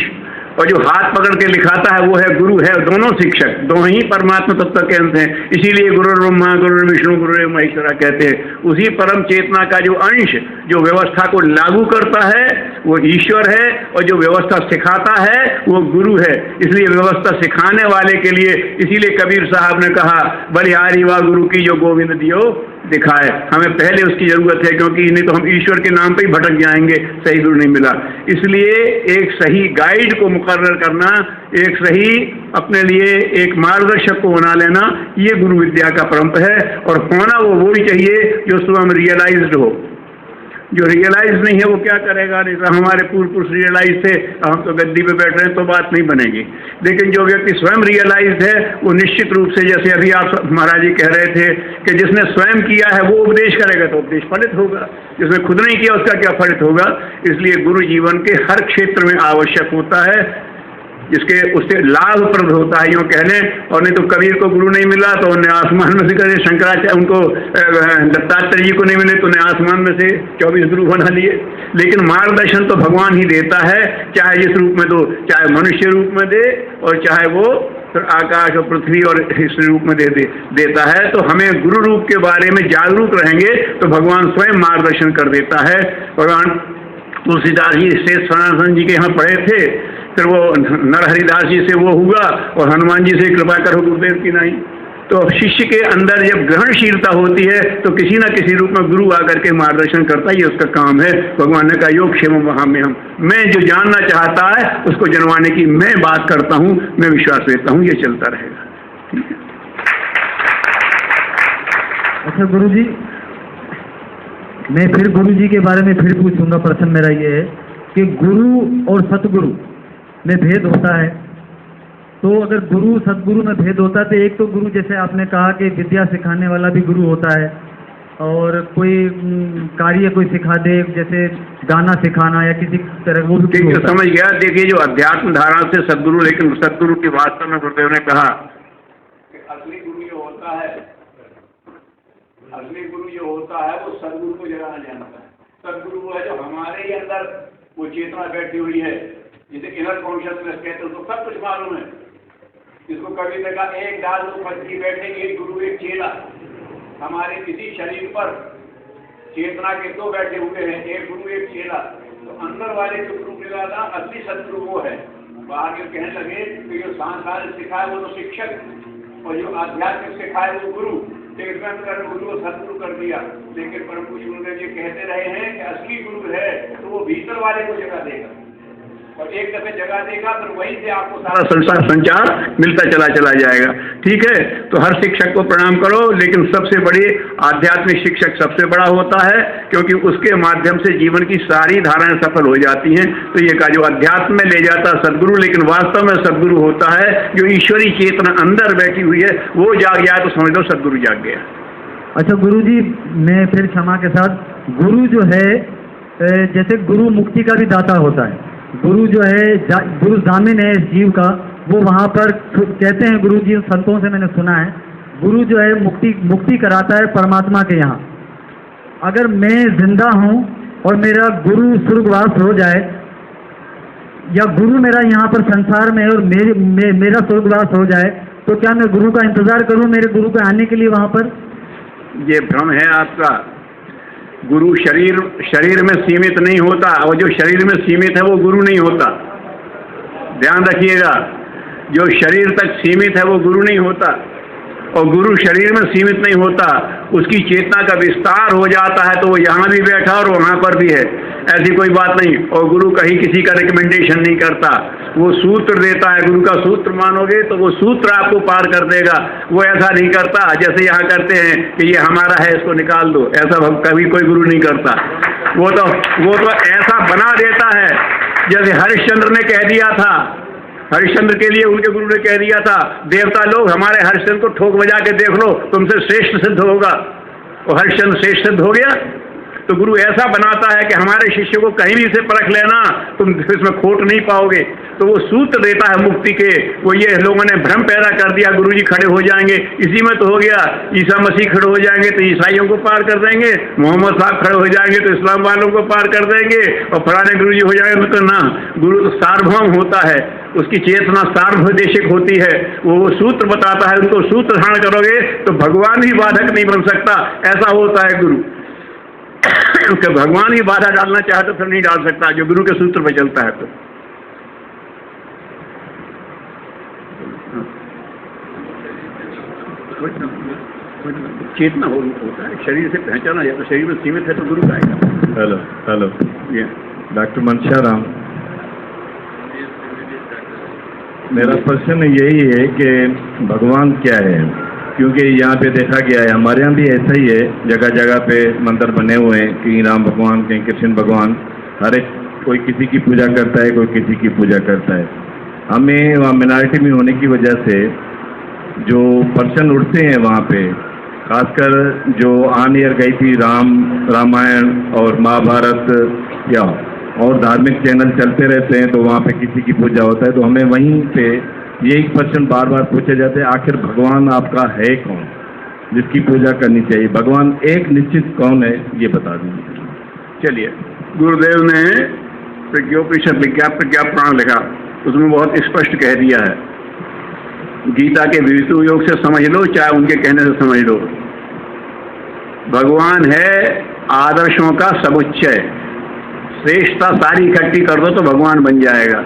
S1: और जो हाथ पकड़ के लिखाता है वो है गुरु है। दोनों शिक्षक, दोनों ही परमात्मा तत्व के अंश हैं। इसीलिए गुरु ब्रह्मा, गुरु विष्णु, गुरु महेश्वरा कहते हैं। उसी परम चेतना का जो अंश जो व्यवस्था को लागू करता है वो ईश्वर है, और जो व्यवस्था सिखाता है वो गुरु है। इसलिए व्यवस्था सिखाने वाले के लिए, इसीलिए कबीर साहब ने कहा, बलिहारी वा गुरु की जो गोविंद दियो दिखाए। हमें पहले उसकी जरूरत है, क्योंकि नहीं तो हम ईश्वर के नाम पे ही भटक जाएंगे, सही गुरु नहीं मिला। इसलिए एक सही गाइड को मुकर्रर करना, एक सही अपने लिए एक मार्गदर्शक को बना लेना, ये गुरु विद्या का परंप है। और होना वो भी चाहिए जो स्वयं रियलाइज्ड हो। जो रियलाइज नहीं है वो क्या करेगा? नहीं तो हमारे पूर्व पुरुष रियलाइज थे, हम तो गद्दी पे बैठ रहे हैं, तो बात नहीं बनेगी। लेकिन जो व्यक्ति स्वयं रियलाइज है वो निश्चित रूप से, जैसे अभी आप महाराज जी कह रहे थे कि जिसने स्वयं किया है वो उपदेश करेगा तो उपदेश फलित होगा, जिसने खुद नहीं किया उसका क्या फलित होगा। इसलिए गुरु जीवन के हर क्षेत्र में आवश्यक होता है, जिसके उससे लाभप्रद होता है, यूँ कह लें। और नहीं तो कबीर को गुरु नहीं मिला तो उन्हें आसमान में से करे, शंकराचार्य उनको दत्तात्रेय जी को नहीं मिले तो उन्हें आसमान में से 24 गुरु बना लिए। लेकिन मार्गदर्शन तो भगवान ही देता है, चाहे जिस रूप में दो, चाहे मनुष्य रूप में दे और चाहे वो आकाश और पृथ्वी और इस रूप में देता है। तो हमें गुरु रूप के बारे में जागरूक रहेंगे तो भगवान स्वयं मार्गदर्शन कर देता है। भगवान तुलसीदास जी शेष सनातन जी के यहाँ पढ़े थे, फिर वो नरहरिदास जी से वो हुआ, और हनुमान जी से कृपा करो गुरुदेव की नहीं। तो शिष्य के अंदर जब ग्रहणशीलता होती है तो किसी न किसी रूप में गुरु आकर के मार्गदर्शन करता है, ये उसका काम है। भगवान ने कहा योग क्षेम वहाँ में हम, मैं जो जानना चाहता है उसको जनवाने की मैं बात करता हूँ, मैं विश्वास देता हूँ, ये चलता रहेगा।
S6: अच्छा गुरु जी, मैं फिर गुरु जी के बारे में फिर पूछूंगा। प्रश्न मेरा ये है कि गुरु और सतगुरु में भेद होता है, तो अगर गुरु सतगुरु में भेद होता है तो एक तो गुरु, जैसे आपने कहा कि विद्या सिखाने वाला भी गुरु होता है, और कोई कार्य कोई सिखा दे, जैसे गाना सिखाना या किसी तरह, वो भी गुरु
S1: समझ गया। देखिए जो अध्यात्म धारा से सदगुरु, लेकिन सदगुरु की वास्तव में गुरुदेव ने कहा कि असली गुरु जो होता है, असली गुरु जो होता है वो सदगुरु को जगाना जानता है। सदगुरु वो है जो हमारे ही अंदर वो चेतना बैठी हुई है, जिसे इनर कॉन्शियसनेस कहते हैं, उसको सब कुछ मालूम है। जिसको कभी देखा एक डाल दो पत्नी बैठेगी, एक गुरु एक चेला। हमारे किसी शरीर पर चेतना के दो बैठे हुए हैं, एक गुरु एक चेला। तो अंदर वाले जो गुरु मिला था असली सदगुरु वो है। बाहर के कहने लगे कि जो सांसारिक सिखाए वो तो शिक्षक, और जो आध्यात्मिक सिखाए वो गुरु। एक गुरु को सदगुरु कर दिया। लेकिन परम पूज्य गुरुदेव जी कहते रहे हैं कि असली गुरु है तो वो भीतर वाले को जगह देगा, और एक दफे जगह देगा तो वहीं से आपको सारा संचार मिलता चला जाएगा। ठीक है, तो हर शिक्षक को प्रणाम करो, लेकिन सबसे बड़ी आध्यात्मिक शिक्षक सबसे बड़ा होता है, क्योंकि उसके माध्यम से जीवन की सारी धाराएं सफल हो जाती हैं। तो ये का जो अध्यात्म में ले जाता है सदगुरु, लेकिन वास्तव में सदगुरु होता है जो ईश्वरी चेतना अंदर बैठी हुई है, वो जाग जाए तो समझ लो सदगुरु जाग गया।
S2: अच्छा गुरु जी, मैं फिर क्षमा के साथ, गुरु जो है जैसे गुरु मुक्ति का भी दाता होता है, गुरु जो है गुरु जामिन है इस जीव का, वो वहाँ पर कहते हैं गुरु जी, संतों से मैंने सुना है, गुरु जो है मुक्ति कराता है परमात्मा के यहाँ। अगर मैं जिंदा हूँ और मेरा गुरु स्वर्गवास हो जाए, या गुरु मेरा यहाँ पर संसार में है और मेरा स्वर्गवास हो जाए, तो क्या मैं गुरु का इंतजार करूँ मेरे गुरु के आने के लिए वहाँ पर?
S1: ये भ्रम है आपका। गुरु शरीर में सीमित नहीं होता, और जो शरीर में सीमित है वो गुरु नहीं होता। ध्यान रखिएगा, जो शरीर तक सीमित है वो गुरु नहीं होता, और गुरु शरीर में सीमित नहीं होता। उसकी चेतना का विस्तार हो जाता है तो वो यहाँ भी बैठा और वहाँ पर भी है, ऐसी कोई बात नहीं। और गुरु कहीं किसी का रिकमेंडेशन नहीं करता, वो सूत्र देता है। गुरु का सूत्र मानोगे तो वो सूत्र आपको पार कर देगा। वो ऐसा नहीं करता जैसे यहाँ करते हैं कि ये हमारा है इसको निकाल दो, ऐसा कभी कोई गुरु नहीं करता। वो तो ऐसा बना देता है, जैसे हरिश्चंद्र ने कह दिया था, हरिश्चंद्र के लिए उनके गुरु ने कह दिया था, देवता लोग हमारे हरिश्चंद्र को ठोक बजा के देख लो, तुमसे श्रेष्ठ सिद्ध होगा। और हरिश्चंद्र श्रेष्ठ सिद्ध हो गया। तो गुरु ऐसा बनाता है कि हमारे शिष्य को कहीं भी से परख लेना, तुम इसमें खोट नहीं पाओगे। तो वो सूत्र देता है मुक्ति के। वो ये लोगों ने भ्रम पैदा कर दिया, गुरु जी खड़े हो जाएंगे, इसी में तो हो गया। ईसा मसीह खड़े हो जाएंगे तो ईसाइयों को पार कर देंगे, मोहम्मद साहब खड़े हो जाएंगे तो इस्लाम वालों को पार कर देंगे, और फलाने गुरु जी हो जाएंगे। तो ना, गुरु तो सार्वभौम होता है, उसकी चेतना सार्वदेशिक होती है। वो सूत्र बताता है, उनको सूत्र धारण करोगे तो भगवान ही बाधक नहीं बन सकता, ऐसा होता है गुरु। कि भगवान ही बाधा डालना चाहे तो फिर नहीं डाल सकता, जो गुरु के सूत्र पर चलता है। तो चेतना होता है, शरीर से पहचाना जाए। तो शरीर में सीमित है तो गुरु का आएगा।
S5: हेलो डॉक्टर मनशाराम, मेरा प्रश्न यही है कि भगवान क्या है? क्योंकि यहाँ पे देखा गया है, हमारे यहाँ भी ऐसा ही है, जगह जगह पे मंदिर बने हुए हैं, कहीं राम भगवान कहीं कृष्ण भगवान, हर एक कोई किसी की पूजा करता है, कोई किसी की पूजा करता है। हमें वहाँ मिनॉरिटी में होने की वजह से जो पर्सन उठते हैं वहाँ पे, खासकर जो ऑन ईयर गई थी रामायण और महाभारत या और धार्मिक चैनल चलते रहते हैं, तो वहाँ पे किसी की पूजा होता है। तो हमें वहीं पे ये एक प्रश्न बार बार पूछे जाते हैं, आखिर भगवान आपका है कौन जिसकी पूजा करनी चाहिए? भगवान एक निश्चित कौन है, ये बता दीजिए।
S1: चलिए, गुरुदेव ने प्रज्ञोपनिषद प्रज्ञा पुराण लिखा, उसमें बहुत स्पष्ट कह दिया है। गीता के विविधु योग से समझ लो, चाहे उनके कहने से समझ लो, भगवान है आदर्शों का समुच्चय। श्रेष्ठता सारी इकट्ठी कर दो तो भगवान बन जाएगा।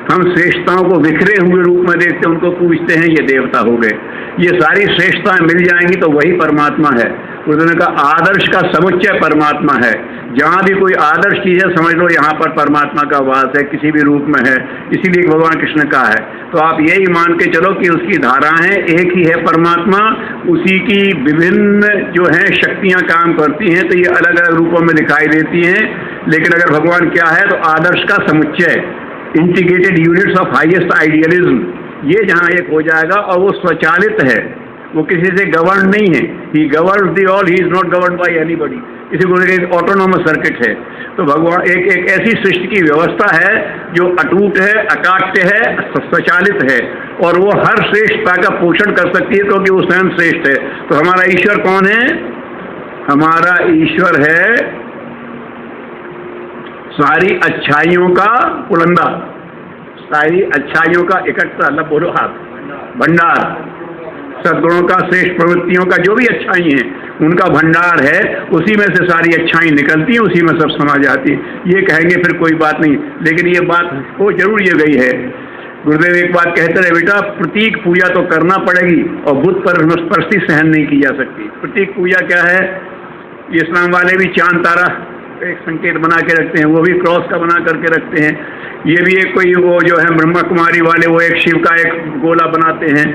S1: हम श्रेष्ठताओं को बिखरे हुए रूप में देखते, उनको पूछते हैं, ये देवता हो गए। ये सारी श्रेष्ठताएं मिल जाएंगी तो वही परमात्मा है। उन्होंने कहा आदर्श का समुच्चय परमात्मा है। जहाँ भी कोई आदर्श चीज है समझ लो यहाँ पर परमात्मा का वास है, किसी भी रूप में है। इसीलिए भगवान कृष्ण का है। तो आप यही मान के चलो कि उसकी धाराएं एक ही है परमात्मा, उसी की विभिन्न जो है शक्तियां काम करती हैं, तो ये अलग अलग रूपों में दिखाई देती हैं। लेकिन अगर भगवान क्या है तो आदर्श का समुच्चय, integrated units of highest idealism, ये जहाँ एक हो जाएगा। और वो स्वचालित है, वो किसी से गवर्न नहीं है। He governs the all, he is not govern by anybody. इसी को एक ऑटोनॉमस सर्किट है। तो भगवान एक ऐसी सृष्टि की व्यवस्था है जो अटूट है, अकाट्य है, स्वचालित है, और वो हर श्रेष्ठता का पोषण कर सकती है क्योंकि वो स्वयं श्रेष्ठ है। तो हमारा ईश्वर कौन है? हमारा ईश्वर है सारी अच्छाइयों का पुलंदा, सारी अच्छाइयों का इकट्ठा, लब बोलो आप, भंडार, सद्गुणों का, श्रेष्ठ प्रवृत्तियों का, जो भी अच्छाई हैं उनका भंडार है, उसी में से सारी अच्छाई निकलती हैं, उसी में सब समा जाती है। ये कहेंगे फिर कोई बात नहीं, लेकिन ये बात वो जरूर ये गई है। गुरुदेव एक बात कहते रहे, बेटा प्रतीक पूजा तो करना पड़ेगी और बुत परस्ती सहन नहीं की जा सकती। प्रतीक पूजा क्या है? इस्लाम वाले भी चांद तारा एक संकेत बना के रखते हैं, वो भी क्रॉस का बना करके रखते हैं। ये भी एक कोई वो जो है ब्रह्मा कुमारी वाले, वो एक शिव का एक गोला बनाते हैं,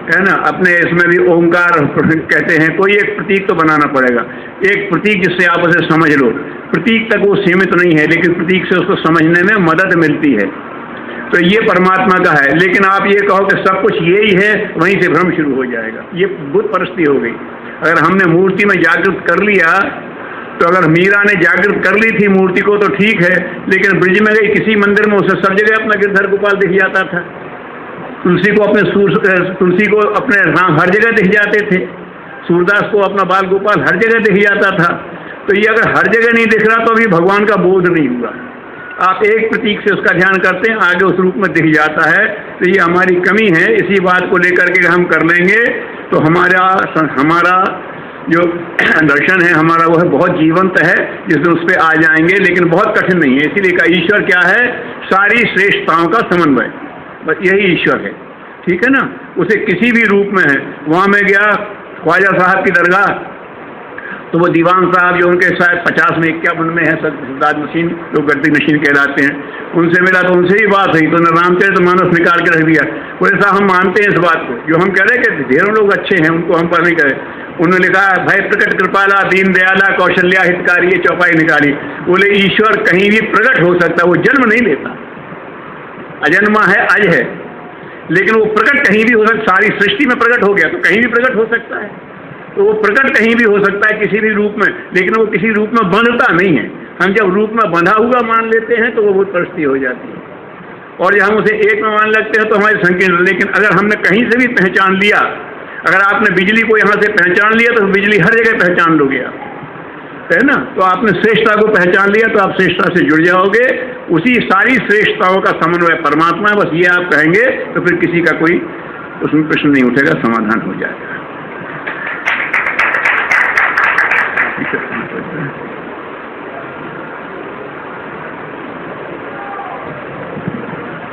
S1: है ना, अपने इसमें भी ओंकार कहते हैं। कोई एक प्रतीक तो बनाना पड़ेगा, एक प्रतीक जिससे आप उसे समझ लो। प्रतीक तक वो सीमित नहीं है, लेकिन प्रतीक से उसको समझने में मदद मिलती है। तो ये परमात्मा का है। लेकिन आप ये कहो कि सब कुछ यही है, वहीं से भ्रम शुरू हो जाएगा, ये बुत परस्ती हो गई। अगर हमने मूर्ति में जागृत कर लिया, तो अगर मीरा ने जागृत कर ली थी मूर्ति को तो ठीक है, लेकिन ब्रिज में गई किसी मंदिर में, उसे सब जगह अपना गिरधर गोपाल दिख जाता था। तुलसी को अपने राम हर जगह दिख जाते थे, सूरदास को अपना बाल गोपाल हर जगह दिख जाता था। तो ये अगर हर जगह नहीं दिख रहा तो अभी भगवान का बोध नहीं हुआ। आप एक प्रतीक से उसका ध्यान करते हैं, आगे उस रूप में दिख जाता है। तो ये हमारी कमी है। इसी बात को लेकर के हम कर लेंगे तो हमारा जो दर्शन है हमारा वह बहुत जीवंत है, जिस दिन उस पर आ जाएंगे। लेकिन बहुत कठिन नहीं है, इसीलिए का ईश्वर क्या है? सारी श्रेष्ठताओं का समन्वय, बस यही ईश्वर है। ठीक है ना, उसे किसी भी रूप में है। वहाँ मैं गया ख्वाजा साहब की दरगाह, तो वो दीवान साहब जो उनके शायद 50 में 51 में है, सरदार नशीन, जो गद्दी नशीन कहलाते हैं, उनसे मिला तो उनसे ही बात हुई। तो उन्होंने रामचरितमानस निकाल के रख दिया। बोले साहब हम मानते हैं इस बात को, जो हम कह रहे हैं कि ढेरों लोग अच्छे हैं, उनको हम पर नहीं करें। उन्होंने लिखा भाई प्रकट कृपाला दीन दयाला कौशल्या हितकारी, ये चौपाई निकाली। बोले ईश्वर कहीं भी प्रकट हो सकता है, वो जन्म नहीं लेता, अजन्मा है, अज है, लेकिन वो प्रकट कहीं भी हो सकता। सारी सृष्टि में प्रकट हो गया तो कहीं भी प्रकट हो सकता है। तो वो प्रकट कहीं भी हो सकता है किसी भी रूप में, लेकिन वो किसी रूप में बंधता नहीं है। हम जब रूप में बंधा हुआ मान लेते हैं तो वो बहुत परिस्थिति हो जाती है। और जब हम उसे एक में मान लगते हैं तो हमारी संकीर्ण। लेकिन अगर हमने कहीं से भी पहचान लिया, अगर आपने बिजली को यहाँ से पहचान लिया तो बिजली हर जगह पहचान लोगे आप, है ना। तो आपने श्रेष्ठता को पहचान लिया तो आप श्रेष्ठता से जुड़ जाओगे। उसी सारी श्रेष्ठताओं का समन्वय परमात्मा है। बस ये आप कहेंगे तो फिर किसी का कोई उसमें प्रश्न नहीं उठेगा, समाधान हो जाएगा।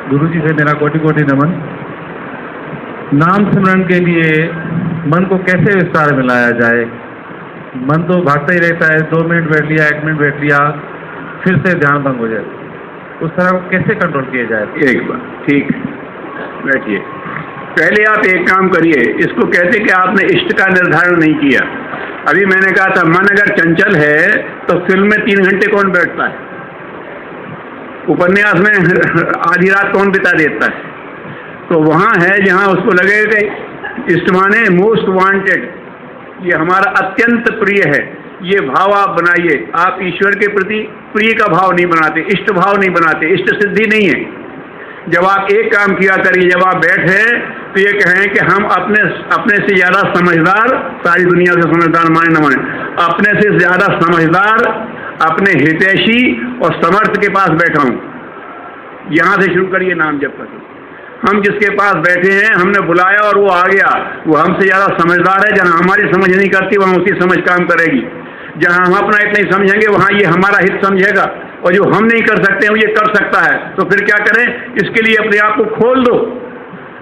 S7: गुरु जी से मेरा कोटि कोटि नमन। नाम सिमरन के लिए मन को कैसे विस्तार में लाया जाए? मन तो भागता ही रहता है, 2 मिनट बैठ लिया, 1 मिनट बैठ लिया, फिर से ध्यान भंग हो जाए। उस तरह को कैसे कंट्रोल किया जाए?
S1: एक बार ठीक बैठिए। पहले आप एक काम करिए, इसको कहते कि आपने इष्ट का निर्धारण नहीं किया। अभी मैंने कहा था मन अगर चंचल है तो फिल्म में 3 घंटे कौन बैठता है? उपन्यास में आधी रात कौन बिता देता है? तो वहाँ है जहाँ उसको लगेगा कि इष्ट माने मोस्ट वांटेड, ये हमारा अत्यंत प्रिय है। ये भाव आप बनाइए। आप ईश्वर के प्रति प्रिय का भाव नहीं बनाते, इष्ट भाव नहीं बनाते, इष्ट सिद्धि नहीं है। जब आप एक काम किया करिए, जब आप बैठे तो ये कहें कि हम अपने से ज़्यादा समझदार, सारी दुनिया से समझदार माने न माने, अपने से ज़्यादा समझदार, अपने हितैषी और समर्थ के पास बैठा हूँ। यहाँ से शुरू करिए नाम जप कर। हम जिसके पास बैठे हैं, हमने बुलाया और वो आ गया, वो हमसे ज़्यादा समझदार है। जहाँ हमारी समझ नहीं करती वहाँ उसकी समझ काम करेगी। जहाँ हम अपना हित नहीं समझेंगे वहाँ ये हमारा हित समझेगा, और जो हम नहीं कर सकते वो ये कर सकता है। तो फिर क्या करें? इसके लिए अपने आप को खोल दो।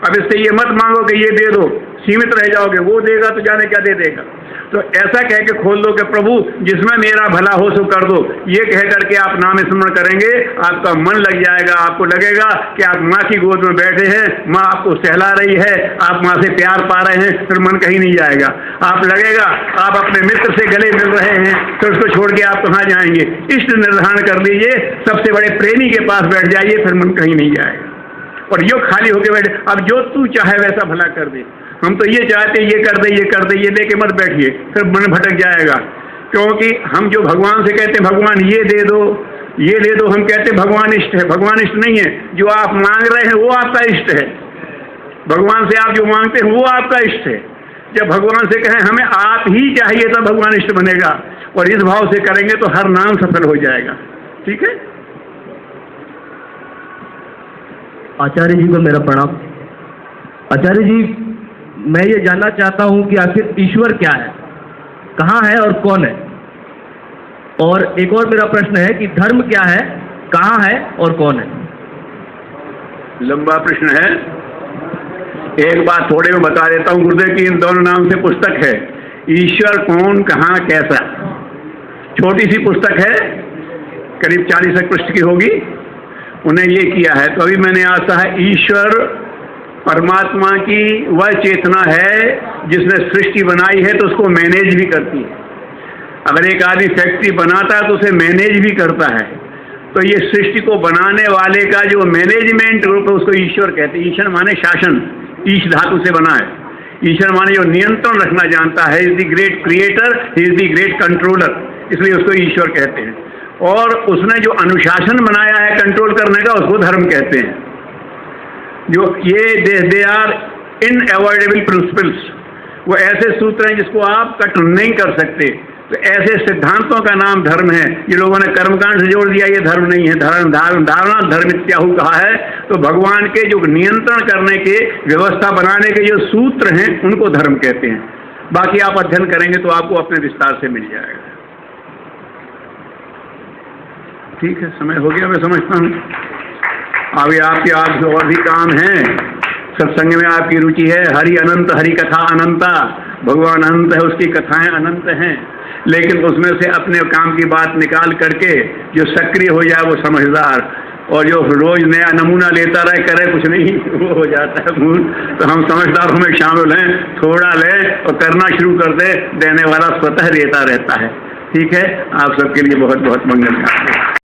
S1: अब इससे ये मत मांगो कि ये दे दो, सीमित रह जाओगे, वो देगा तो जाने क्या दे देगा। तो ऐसा कह के खोल दो कि प्रभु जिसमें मेरा भला हो सो कर दो। ये कह करके आप नाम स्मरण करेंगे, आपका मन लग जाएगा। आपको लगेगा कि आप माँ की गोद में बैठे हैं, माँ आपको सहला रही है, आप माँ से प्यार पा रहे हैं, फिर मन कहीं नहीं जाएगा। आप लगेगा आप अपने मित्र से गले मिल रहे हैं, तो उसको छोड़ के आप कहाँ जाएंगे? इष्ट निर्धारण कर लीजिए, सबसे बड़े प्रेमी के पास बैठ जाइए, फिर मन कहीं नहीं जाएगा। और यो खाली होके बैठे, अब जो तू चाहे वैसा भला कर दे। हम तो ये चाहते ये कर दे, ये कर दे, ये दे के मत बैठिए, फिर मन भटक जाएगा। क्योंकि हम जो भगवान से कहते हैं भगवान ये दे दो, ये दे दो, हम कहते हैं भगवान इष्ट है। भगवान इष्ट नहीं है। जो आप मांग रहे हैं वो आपका इष्ट है। भगवान से आप जो मांगते हैं वो आपका इष्ट है। जब भगवान से कहें हमें आप ही चाहिए तो भगवान इष्ट बनेगा। और इस भाव से करेंगे तो हर नाम सफल हो जाएगा। ठीक है,
S8: आचार्य जी को मेरा प्रणाम। आचार्य जी, मैं ये जानना चाहता हूँ कि आखिर ईश्वर क्या है, कहाँ है और कौन है? और एक और मेरा प्रश्न है कि धर्म क्या है, कहाँ है और कौन है?
S1: लंबा प्रश्न है। एक बात थोड़े में बता देता हूँ गुरुदेव की इन दोनों नाम से पुस्तक है, ईश्वर कौन कहाँ कैसा। छोटी सी पुस्तक है, करीब 40 पृष्ठ की होगी, उन्हें ये किया है। तो अभी मैंने आज कहा ईश्वर परमात्मा की वह चेतना है जिसने सृष्टि बनाई है तो उसको मैनेज भी करती है। अगर एक आदमी फैक्ट्री बनाता है तो उसे मैनेज भी करता है। तो ये सृष्टि को बनाने वाले का जो मैनेजमेंट रूप है उसको ईश्वर कहते हैं। ईश्वर माने शासन, ईश धातु से बना है। ईश्वर माने जो नियंत्रण रखना जानता है, is the great creator, is the great controller, इसलिए उसको ईश्वर कहते हैं। और उसने जो अनुशासन बनाया है कंट्रोल करने का, उसको धर्म कहते हैं। जो ये दे आर इनअवॉइडेबल प्रिंसिपल्स, वो ऐसे सूत्र हैं जिसको आप कट नहीं कर सकते। तो ऐसे सिद्धांतों का नाम धर्म है। ये लोगों ने कर्मकांड से जोड़ दिया, ये धर्म नहीं है। धारणा धर्म इत्याहु कहा है। तो भगवान के जो नियंत्रण करने के, व्यवस्था बनाने के जो सूत्र हैं उनको धर्म कहते हैं। बाकी आप अध्ययन करेंगे तो आपको अपने विस्तार से मिल जाएगा। ठीक है, समय हो गया मैं समझता हूँ। अभी आपके आप और भी काम हैं, सत्संग में आपकी रुचि है। हरि अनंत, हरि कथा अनंता, भगवान अनंत है, उसकी कथाएं अनंत हैं। लेकिन उसमें से अपने काम की बात निकाल करके जो सक्रिय हो जाए वो समझदार, और जो रोज नया नमूना लेता रहे, करे कुछ नहीं, वो हो जाता है भूल। तो हम समझदारों में शामिल हैं, थोड़ा लें और करना शुरू कर दे, देने वाला स्वतः देता रहता है। ठीक है, आप सबके लिए बहुत बहुत मंगल कामना।